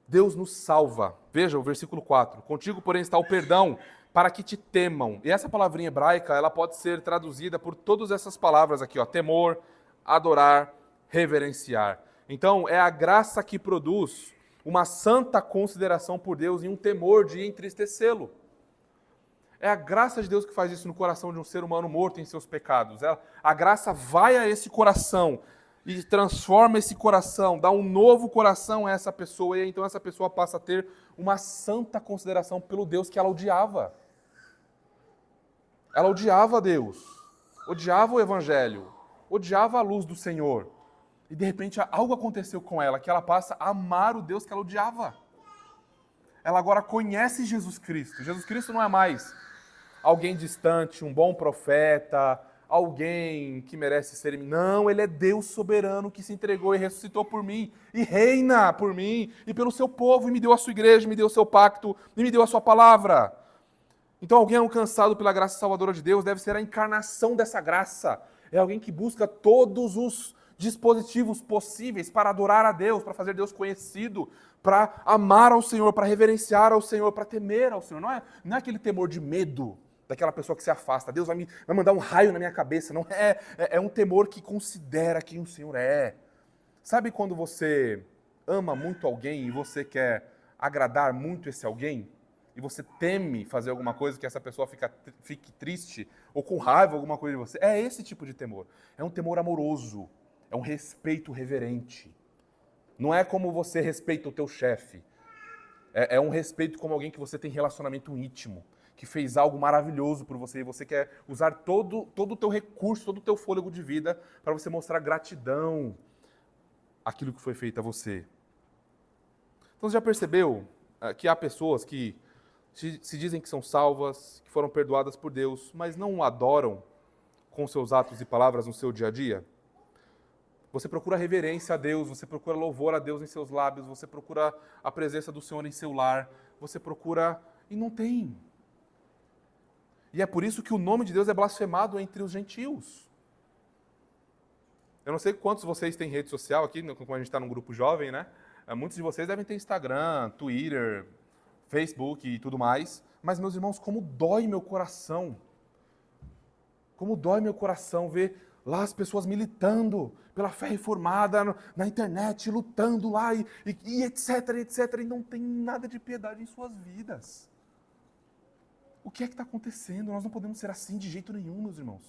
Deus nos salva. Veja o versículo 4. Contigo, porém, está o perdão para que te temam. E essa palavrinha hebraica, ela pode ser traduzida por todas essas palavras aqui, ó, temor, adorar, reverenciar. Então, é a graça que produz uma santa consideração por Deus e um temor de entristecê-lo. É a graça de Deus que faz isso no coração de um ser humano morto em seus pecados. A graça vai a esse coração e transforma esse coração, dá um novo coração a essa pessoa, e então essa pessoa passa a ter uma santa consideração pelo Deus que ela odiava. Ela odiava Deus, odiava o Evangelho, odiava a luz do Senhor. E de repente algo aconteceu com ela, que ela passa a amar o Deus que ela odiava. Ela agora conhece Jesus Cristo. Jesus Cristo não é mais alguém distante, um bom profeta, alguém que merece ser... Não, ele é Deus soberano que se entregou e ressuscitou por mim, e reina por mim, e pelo seu povo, e me deu a sua igreja, me deu o seu pacto, e me deu a sua palavra. Então alguém alcançado pela graça salvadora de Deus deve ser a encarnação dessa graça. É alguém que busca todos os dispositivos possíveis para adorar a Deus, para fazer Deus conhecido, para amar ao Senhor, para reverenciar ao Senhor, para temer ao Senhor. Não é aquele temor de medo daquela pessoa que se afasta. Deus vai mandar um raio na minha cabeça. Não é um temor que considera quem o Senhor é. Sabe quando você ama muito alguém e você quer agradar muito esse alguém? E você teme fazer alguma coisa que essa pessoa fique triste ou com raiva, alguma coisa de você? É esse tipo de temor. É um temor amoroso. É um respeito reverente. Não é como você respeita o teu chefe. É um respeito como alguém que você tem relacionamento íntimo, que fez algo maravilhoso por você e você quer usar todo o teu recurso, todo o teu fôlego de vida para você mostrar gratidão àquilo que foi feito a você. Então você já percebeu que há pessoas que se dizem que são salvas, que foram perdoadas por Deus, mas não o adoram com seus atos e palavras no seu dia a dia? Você procura reverência a Deus, você procura louvor a Deus em seus lábios, você procura a presença do Senhor em seu lar, você procura e não tem. E é por isso que o nome de Deus é blasfemado entre os gentios. Eu não sei quantos de vocês têm rede social aqui, como a gente está num grupo jovem, né? Muitos de vocês devem ter Instagram, Twitter, Facebook e tudo mais. Mas, meus irmãos, como dói meu coração. Como dói meu coração ver lá as pessoas militando pela fé reformada na internet, lutando lá e etc, etc. E não tem nada de piedade em suas vidas. O que é que está acontecendo? Nós não podemos ser assim de jeito nenhum, meus irmãos.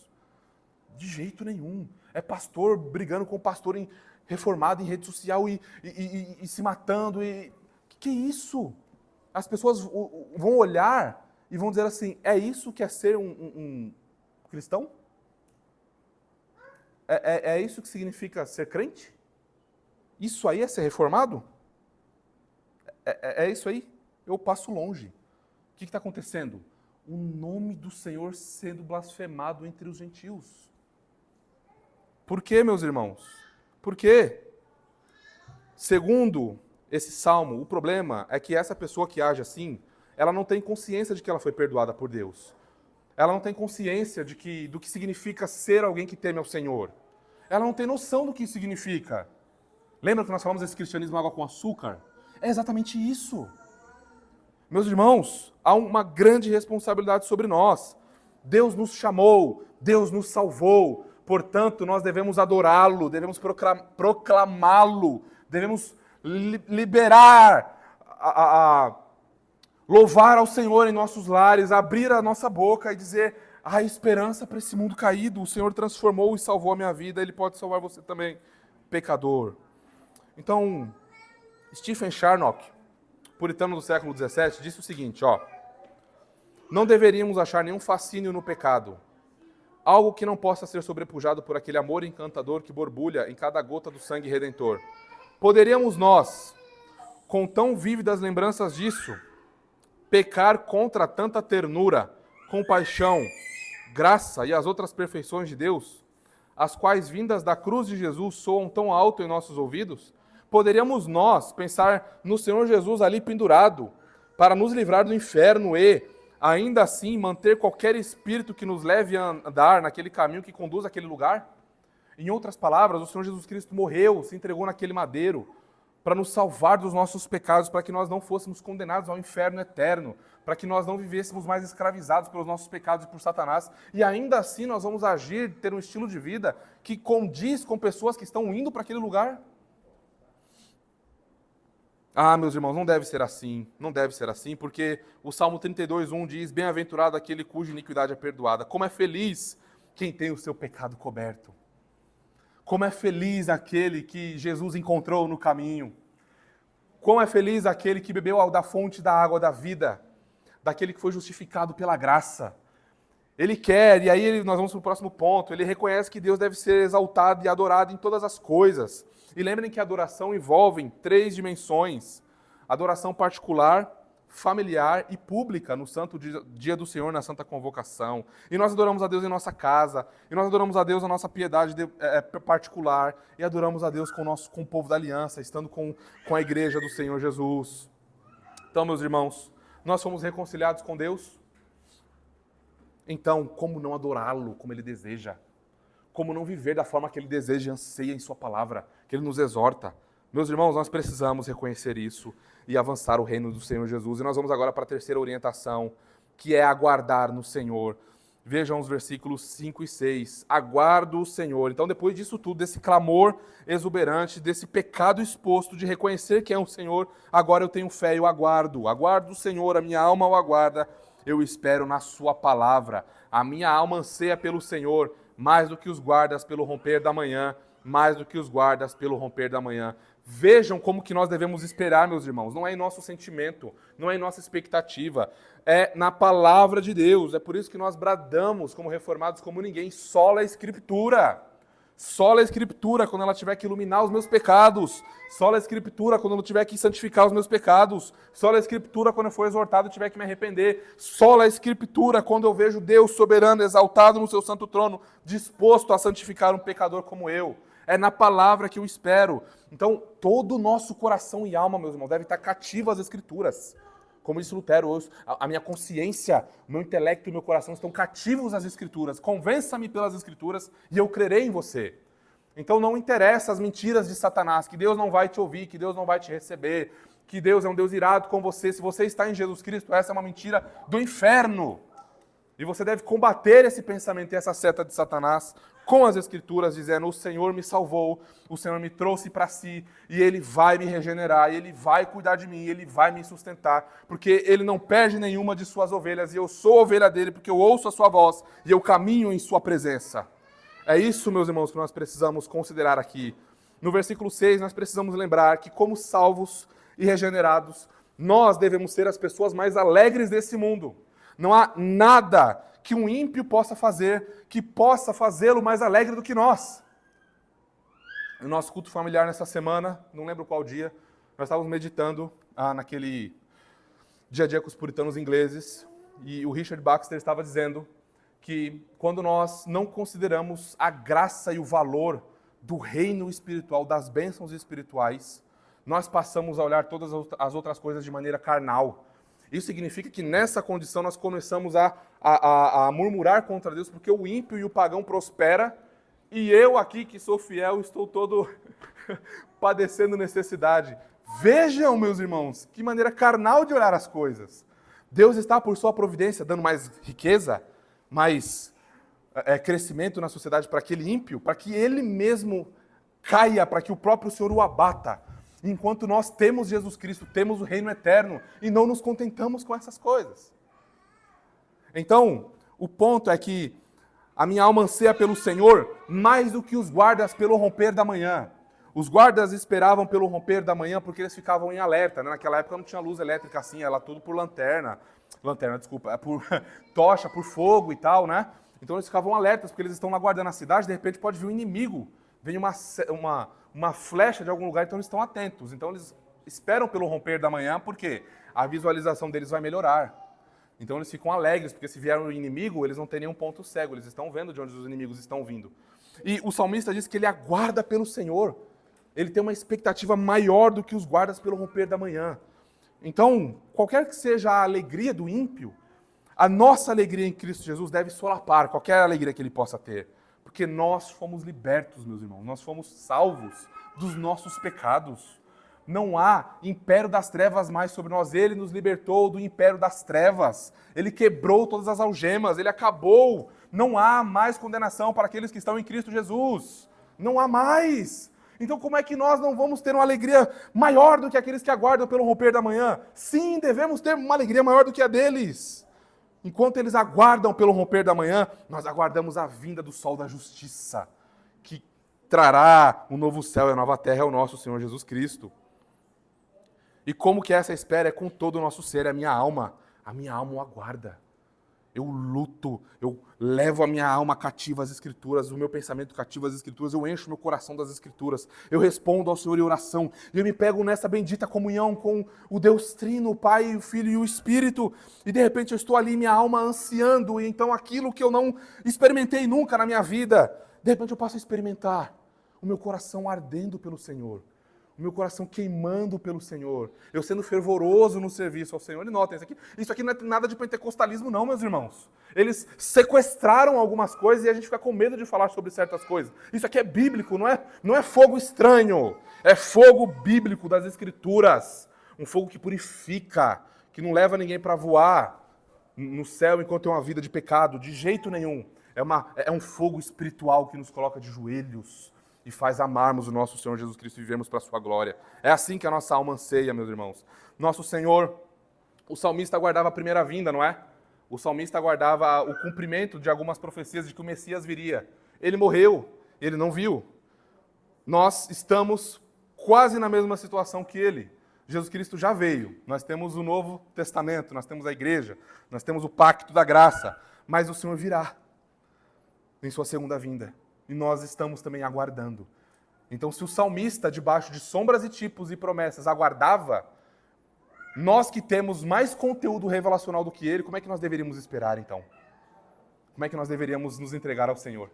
De jeito nenhum. É pastor brigando com pastor reformado em rede social e se matando. Que é isso? As pessoas vão olhar e vão dizer assim, é isso que é ser um cristão? É isso que significa ser crente? Isso aí é ser reformado? É isso aí? Eu passo longe. O que está acontecendo? O nome do Senhor sendo blasfemado entre os gentios. Por quê, meus irmãos? Por quê? Segundo esse salmo, o problema é que essa pessoa que age assim, ela não tem consciência de que ela foi perdoada por Deus. Ela não tem consciência do que significa ser alguém que teme ao Senhor. Ela não tem noção do que isso significa. Lembra que nós falamos desse cristianismo água com açúcar? É exatamente isso. Meus irmãos, há uma grande responsabilidade sobre nós. Deus nos chamou, Deus nos salvou, portanto, nós devemos adorá-lo, devemos proclamá-lo, devemos liberar, louvar ao Senhor em nossos lares, abrir a nossa boca e dizer: há esperança para esse mundo caído, o Senhor transformou e salvou a minha vida, Ele pode salvar você também, pecador. Então, Stephen Charnock, puritano do século XVII, disse o seguinte, não deveríamos achar nenhum fascínio no pecado, algo que não possa ser sobrepujado por aquele amor encantador que borbulha em cada gota do sangue redentor. Poderíamos nós, com tão vívidas lembranças disso, pecar contra tanta ternura, compaixão, graça e as outras perfeições de Deus, as quais vindas da cruz de Jesus soam tão alto em nossos ouvidos? Poderíamos nós pensar no Senhor Jesus ali pendurado para nos livrar do inferno e, ainda assim, manter qualquer espírito que nos leve a andar naquele caminho que conduz àquele lugar? Em outras palavras, o Senhor Jesus Cristo morreu, se entregou naquele madeiro para nos salvar dos nossos pecados, para que nós não fôssemos condenados ao inferno eterno, para que nós não vivêssemos mais escravizados pelos nossos pecados e por Satanás, e ainda assim nós vamos agir, ter um estilo de vida que condiz com pessoas que estão indo para aquele lugar? Meus irmãos, não deve ser assim, porque o Salmo 32:1 diz: bem-aventurado aquele cuja iniquidade é perdoada. Como é feliz quem tem o seu pecado coberto. Como é feliz aquele que Jesus encontrou no caminho. Como é feliz aquele que bebeu da fonte da água da vida, daquele que foi justificado pela graça. Ele quer, e aí nós vamos para o próximo ponto, ele reconhece que Deus deve ser exaltado e adorado em todas as coisas. E lembrem que a adoração envolve 3 dimensões: adoração particular, familiar e pública no santo dia do Senhor, na santa convocação. E nós adoramos a Deus em nossa casa, e nós adoramos a Deus na nossa piedade particular, e adoramos a Deus com o povo da aliança, estando com a igreja do Senhor Jesus. Então, meus irmãos, nós fomos reconciliados com Deus. Então, como não adorá-lo como Ele deseja? Como não viver da forma que Ele deseja e anseia em Sua palavra, que Ele nos exorta? Meus irmãos, nós precisamos reconhecer isso e avançar o reino do Senhor Jesus. E nós vamos agora para a terceira orientação, que é aguardar no Senhor. Vejam os versículos 5 e 6. Aguardo o Senhor. Então, depois disso tudo, desse clamor exuberante, desse pecado exposto, de reconhecer que é um Senhor, agora eu tenho fé e eu aguardo. Aguardo o Senhor, a minha alma o aguarda. Eu espero na sua palavra. A minha alma anseia pelo Senhor, mais do que os guardas pelo romper da manhã, mais do que os guardas pelo romper da manhã. Vejam como que nós devemos esperar, meus irmãos. Não é em nosso sentimento, não é em nossa expectativa. É na palavra de Deus. É por isso que nós bradamos como reformados como ninguém. Sola a Escritura. Sola a Escritura quando ela tiver que iluminar os meus pecados. Sola a Escritura quando eu tiver que santificar os meus pecados. Sola a Escritura quando eu for exortado e tiver que me arrepender. Sola a Escritura quando eu vejo Deus soberano, exaltado no seu santo trono, disposto a santificar um pecador como eu. É na palavra que eu espero. Então, todo o nosso coração e alma, meus irmãos, deve estar cativo às Escrituras. Como disse Lutero, a minha consciência, o meu intelecto e o meu coração estão cativos às Escrituras. Convença-me pelas Escrituras e eu crerei em você. Então não interessa as mentiras de Satanás, que Deus não vai te ouvir, que Deus não vai te receber, que Deus é um Deus irado com você. Se você está em Jesus Cristo, essa é uma mentira do inferno. E você deve combater esse pensamento e essa seta de Satanás com as Escrituras, dizendo: o Senhor me salvou, o Senhor me trouxe para si, e Ele vai me regenerar, e Ele vai cuidar de mim, e Ele vai me sustentar, porque Ele não perde nenhuma de suas ovelhas, e eu sou ovelha dele, porque eu ouço a sua voz, e eu caminho em sua presença. É isso, meus irmãos, que nós precisamos considerar aqui. No versículo 6, nós precisamos lembrar que, como salvos e regenerados, nós devemos ser as pessoas mais alegres desse mundo. Não há nada que um ímpio possa fazer que possa fazê-lo mais alegre do que nós. No nosso culto familiar nessa semana, não lembro qual dia, nós estávamos meditando naquele dia a dia com os puritanos ingleses, e o Richard Baxter estava dizendo que quando nós não consideramos a graça e o valor do reino espiritual, das bênçãos espirituais, nós passamos a olhar todas as outras coisas de maneira carnal. Isso significa que nessa condição nós começamos a murmurar contra Deus, porque o ímpio e o pagão prospera, e eu aqui que sou fiel estou todo padecendo necessidade. Vejam, meus irmãos, que maneira carnal de olhar as coisas. Deus está por sua providência dando mais riqueza, mais crescimento na sociedade para aquele ímpio, para que ele mesmo caia, para que o próprio Senhor o abata. Enquanto nós temos Jesus Cristo, temos o reino eterno e não nos contentamos com essas coisas. Então, o ponto é que a minha alma anseia pelo Senhor mais do que os guardas pelo romper da manhã. Os guardas esperavam pelo romper da manhã porque eles ficavam em alerta, né? Naquela época não tinha luz elétrica assim, era tudo por por tocha, por fogo e tal, né? Então eles ficavam alertas porque eles estão lá guardando a cidade, de repente pode vir um inimigo, vem uma flecha de algum lugar, então eles estão atentos. Então eles esperam pelo romper da manhã, porque a visualização deles vai melhorar. Então eles ficam alegres, porque se vier um inimigo, eles não têm nenhum ponto cego, eles estão vendo de onde os inimigos estão vindo. E o salmista diz que ele aguarda pelo Senhor. Ele tem uma expectativa maior do que os guardas pelo romper da manhã. Então, qualquer que seja a alegria do ímpio, a nossa alegria em Cristo Jesus deve solapar qualquer alegria que ele possa ter. Porque nós fomos libertos, meus irmãos, nós fomos salvos dos nossos pecados. Não há império das trevas mais sobre nós. Ele nos libertou do império das trevas. Ele quebrou todas as algemas, ele acabou. Não há mais condenação para aqueles que estão em Cristo Jesus. Não há mais. Então como é que nós não vamos ter uma alegria maior do que aqueles que aguardam pelo romper da manhã? Sim, devemos ter uma alegria maior do que a deles. Enquanto eles aguardam pelo romper da manhã, nós aguardamos a vinda do sol da justiça, que trará um novo céu e a nova terra ao nosso Senhor Jesus Cristo. E como que essa espera é com todo o nosso ser, a minha alma o aguarda. Eu luto, eu levo a minha alma cativa às Escrituras, o meu pensamento cativo às Escrituras, eu encho meu coração das Escrituras, eu respondo ao Senhor em oração, e eu me pego nessa bendita comunhão com o Deus Trino, o Pai, o Filho e o Espírito, e de repente eu estou ali, minha alma ansiando, e então aquilo que eu não experimentei nunca na minha vida, de repente eu passo a experimentar, o meu coração ardendo pelo Senhor, o meu coração queimando pelo Senhor, eu sendo fervoroso no serviço ao Senhor. E notem, isso aqui não é nada de pentecostalismo não, meus irmãos. Eles sequestraram algumas coisas e a gente fica com medo de falar sobre certas coisas. Isso aqui é bíblico, não é fogo estranho, é fogo bíblico das Escrituras. Um fogo que purifica, que não leva ninguém para voar no céu enquanto tem uma vida de pecado, de jeito nenhum. É um fogo espiritual que nos coloca de joelhos, e faz amarmos o nosso Senhor Jesus Cristo e vivemos para a sua glória. É assim que a nossa alma anseia, meus irmãos. Nosso Senhor, o salmista aguardava a primeira vinda, não é? O salmista aguardava o cumprimento de algumas profecias de que o Messias viria. Ele morreu, ele não viu. Nós estamos quase na mesma situação que ele. Jesus Cristo já veio. Nós temos o Novo Testamento, nós temos a igreja, nós temos o pacto da graça. Mas o Senhor virá em sua segunda vinda. e nós estamos também aguardando. Então, se o salmista, debaixo de sombras e tipos e promessas, aguardava, nós que temos mais conteúdo revelacional do que ele, como é que nós deveríamos esperar, então? Como é que nós deveríamos nos entregar ao Senhor?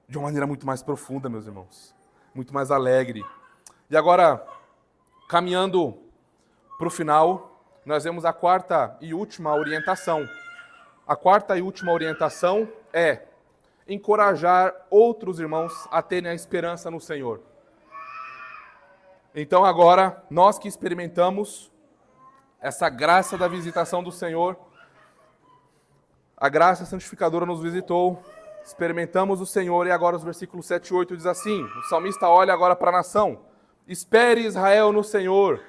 De uma maneira muito mais profunda, meus irmãos. Muito mais alegre. E agora, caminhando para o final, nós vemos a quarta e última orientação. A quarta e última orientação é encorajar outros irmãos a terem a esperança no Senhor. Então agora, nós que experimentamos essa graça da visitação do Senhor, a graça santificadora nos visitou, experimentamos o Senhor, e agora os versículos 7 e 8 diz assim, o salmista olha agora para a nação: espere Israel no Senhor,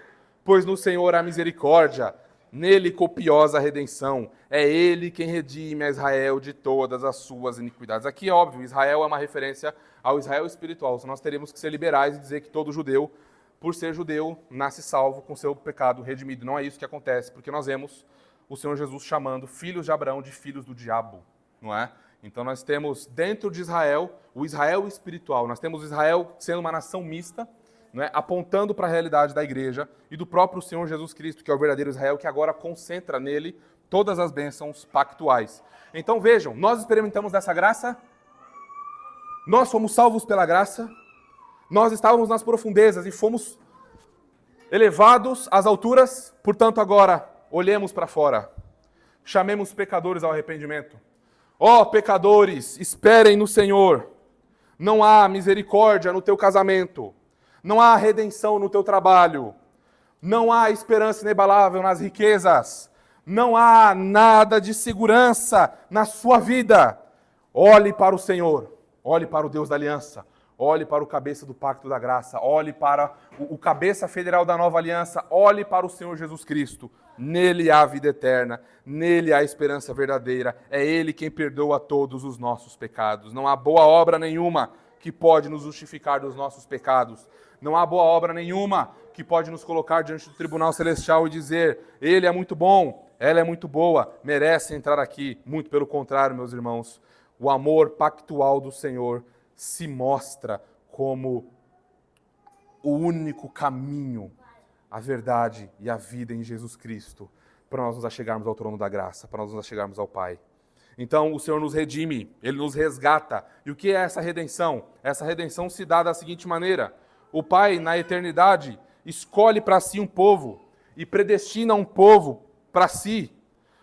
pois no Senhor há misericórdia, nele copiosa redenção. É ele quem redime a Israel de todas as suas iniquidades. Aqui é óbvio, Israel é uma referência ao Israel espiritual. Nós teríamos que ser liberais e dizer que todo judeu, por ser judeu, nasce salvo com seu pecado redimido. Não é isso que acontece, porque nós vemos o Senhor Jesus chamando filhos de Abraão de filhos do diabo, não é? Então nós temos dentro de Israel, o Israel espiritual. Nós temos Israel sendo uma nação mista, né, apontando para a realidade da igreja e do próprio Senhor Jesus Cristo, que é o verdadeiro Israel, que agora concentra nele todas as bênçãos pactuais. Então vejam, nós experimentamos dessa graça, nós fomos salvos pela graça, nós estávamos nas profundezas e fomos elevados às alturas, portanto agora olhemos para fora, chamemos pecadores ao arrependimento. Ó pecadores, esperem no Senhor, não há misericórdia no teu casamento, não há redenção no teu trabalho, não há esperança inabalável nas riquezas, não há nada de segurança na sua vida. Olhe para o Senhor, olhe para o Deus da aliança, olhe para o cabeça do pacto da graça, olhe para o cabeça federal da nova aliança, olhe para o Senhor Jesus Cristo. Nele há vida eterna, nele há esperança verdadeira, é ele quem perdoa todos os nossos pecados. Não há boa obra nenhuma que pode nos justificar dos nossos pecados. Não há boa obra nenhuma que pode nos colocar diante do tribunal celestial e dizer: ele é muito bom, ela é muito boa, merece entrar aqui. Muito pelo contrário, meus irmãos, o amor pactual do Senhor se mostra como o único caminho, a verdade e a vida em Jesus Cristo, para nós nos achegarmos ao trono da graça, para nós nos achegarmos ao Pai. Então o Senhor nos redime, Ele nos resgata. E o que é essa redenção? Essa redenção se dá da seguinte maneira: o Pai, na eternidade, escolhe para si um povo e predestina um povo para si.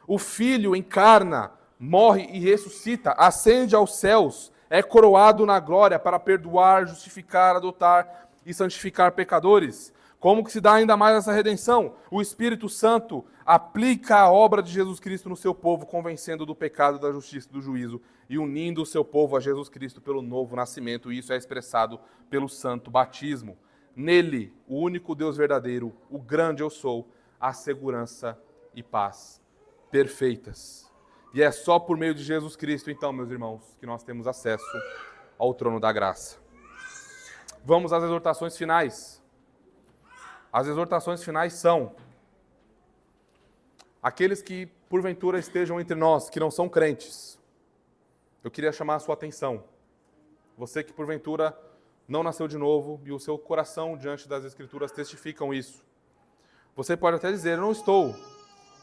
O Filho encarna, morre e ressuscita, ascende aos céus, é coroado na glória para perdoar, justificar, adotar e santificar pecadores. Como que se dá ainda mais essa redenção? O Espírito Santo aplica a obra de Jesus Cristo no seu povo, convencendo do pecado, da justiça e do juízo, e unindo o seu povo a Jesus Cristo pelo novo nascimento, e isso é expressado pelo santo batismo. Nele, o único Deus verdadeiro, o grande eu sou, há segurança e paz perfeitas. E é só por meio de Jesus Cristo, então, meus irmãos, que nós temos acesso ao trono da graça. Vamos às exortações finais. As exortações finais são: aqueles que, porventura, estejam entre nós, que não são crentes, eu queria chamar a sua atenção. Você que, porventura, não nasceu de novo e o seu coração diante das Escrituras testificam isso. Você pode até dizer: eu não estou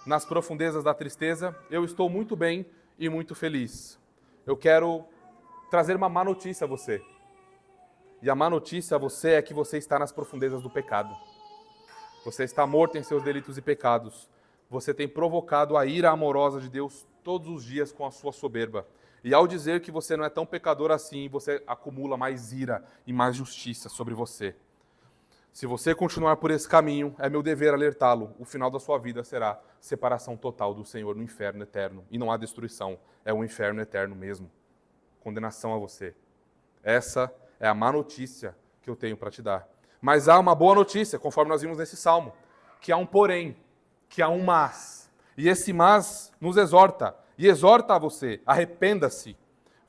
nas profundezas da tristeza, eu estou muito bem e muito feliz. Eu quero trazer uma má notícia a você. E a má notícia a você é que você está nas profundezas do pecado. Você está morto em seus delitos e pecados. Você tem provocado a ira amorosa de Deus todos os dias com a sua soberba. E ao dizer que você não é tão pecador assim, você acumula mais ira e mais justiça sobre você. Se você continuar por esse caminho, é meu dever alertá-lo. O final da sua vida será separação total do Senhor no inferno eterno. E não há destruição, é o inferno eterno mesmo. Condenação a você. Essa é a má notícia que eu tenho para te dar. Mas há uma boa notícia, conforme nós vimos nesse salmo, que há um porém, que há um mas. E esse mas nos exorta, e exorta a você: arrependa-se,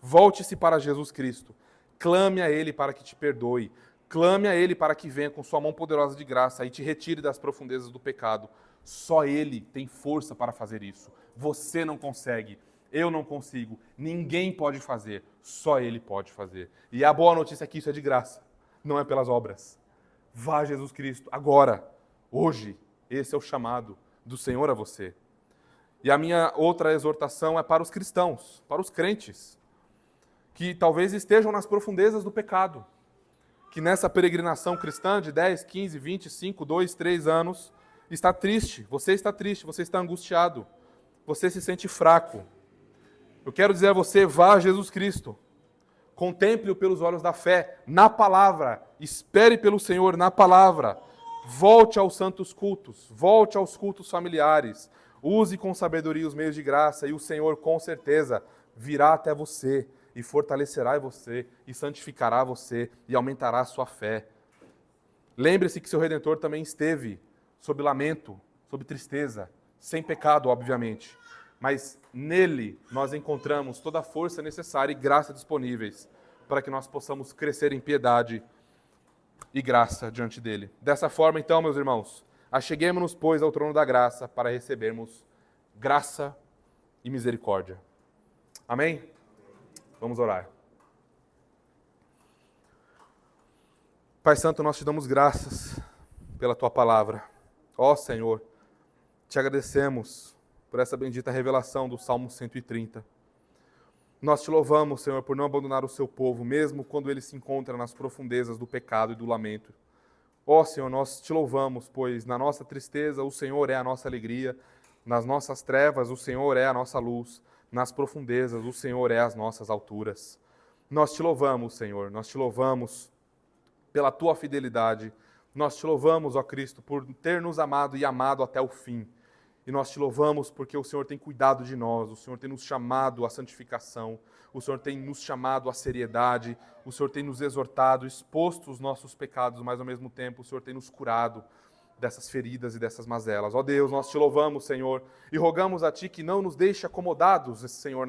volte-se para Jesus Cristo, clame a Ele para que te perdoe, clame a Ele para que venha com sua mão poderosa de graça e te retire das profundezas do pecado. Só Ele tem força para fazer isso. Você não consegue. Eu não consigo. Ninguém pode fazer. Só Ele pode fazer. E a boa notícia é que isso é de graça. Não é pelas obras. Vá a Jesus Cristo agora, hoje. Esse é o chamado do Senhor a você. E a minha outra exortação é para os cristãos, para os crentes, que talvez estejam nas profundezas do pecado, que nessa peregrinação cristã de 10, 15, 25, 2, 3 anos, está triste, você está angustiado, você se sente fraco. Eu quero dizer a você, vá a Jesus Cristo, contemple-o pelos olhos da fé, na palavra, espere pelo Senhor na palavra, volte aos santos cultos, volte aos cultos familiares, use com sabedoria os meios de graça e o Senhor com certeza virá até você e fortalecerá você e santificará você e aumentará a sua fé. Lembre-se que seu Redentor também esteve sob lamento, sob tristeza, sem pecado, obviamente. Mas nele nós encontramos toda a força necessária e graça disponíveis para que nós possamos crescer em piedade e graça diante dele. Dessa forma, então, meus irmãos, acheguemo-nos, pois, ao trono da graça para recebermos graça e misericórdia. Amém? Vamos orar. Pai Santo, nós te damos graças pela tua palavra. Ó Senhor, te agradecemos por essa bendita revelação do Salmo 130. Nós te louvamos, Senhor, por não abandonar o seu povo, mesmo quando ele se encontra nas profundezas do pecado e do lamento. Ó Senhor, nós te louvamos, pois na nossa tristeza o Senhor é a nossa alegria, nas nossas trevas o Senhor é a nossa luz, nas profundezas o Senhor é as nossas alturas. Nós te louvamos, Senhor, nós te louvamos pela tua fidelidade. Nós te louvamos, ó Cristo, por ter nos amado e amado até o fim. E nós te louvamos porque o Senhor tem cuidado de nós, o Senhor tem nos chamado à santificação, o Senhor tem nos chamado à seriedade, o Senhor tem nos exortado, exposto os nossos pecados, mas ao mesmo tempo o Senhor tem nos curado dessas feridas e dessas mazelas. Ó Deus, nós te louvamos, Senhor, e rogamos a Ti que não nos deixe acomodados, Senhor,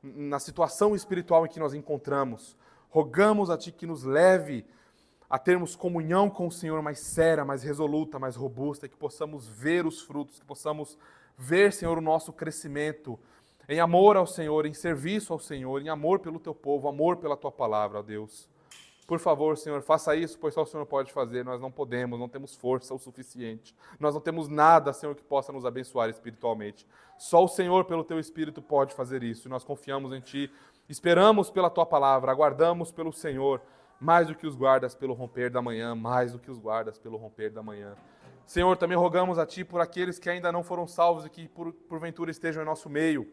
na situação espiritual em que nós encontramos. Rogamos a Ti que nos leve a termos comunhão com o Senhor mais séria, mais resoluta, mais robusta, que possamos ver os frutos, que possamos ver, Senhor, o nosso crescimento em amor ao Senhor, em serviço ao Senhor, em amor pelo Teu povo, amor pela Tua palavra, ó Deus. Por favor, Senhor, faça isso, pois só o Senhor pode fazer, nós não podemos, não temos força o suficiente, nós não temos nada, Senhor, que possa nos abençoar espiritualmente. Só o Senhor, pelo Teu Espírito, pode fazer isso, e nós confiamos em Ti, esperamos pela Tua palavra, aguardamos pelo Senhor, mais do que os guardas pelo romper da manhã, mais do que os guardas pelo romper da manhã. Senhor, também rogamos a Ti por aqueles que ainda não foram salvos e que porventura estejam em nosso meio.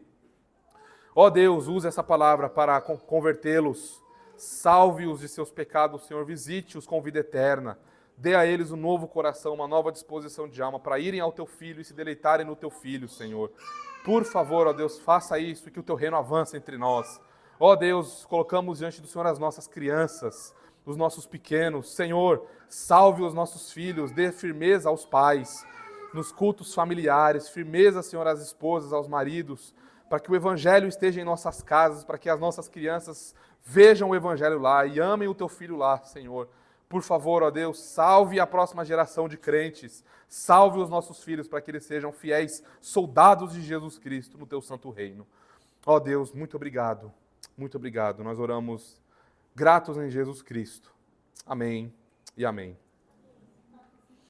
Ó Deus, use essa palavra para convertê-los, salve-os de seus pecados, Senhor, visite-os com vida eterna, dê a eles um novo coração, uma nova disposição de alma para irem ao Teu Filho e se deleitarem no Teu Filho, Senhor. Por favor, ó Deus, faça isso e que o Teu reino avance entre nós. Ó Deus, colocamos diante do Senhor as nossas crianças, os nossos pequenos. Senhor, salve os nossos filhos, dê firmeza aos pais, nos cultos familiares, firmeza, Senhor, às esposas, aos maridos, para que o Evangelho esteja em nossas casas, para que as nossas crianças vejam o Evangelho lá e amem o Teu Filho lá, Senhor. Por favor, ó Deus, salve a próxima geração de crentes, salve os nossos filhos para que eles sejam fiéis soldados de Jesus Cristo no Teu santo reino. Ó Deus, muito obrigado. Muito obrigado. Nós oramos gratos em Jesus Cristo. Amém e amém.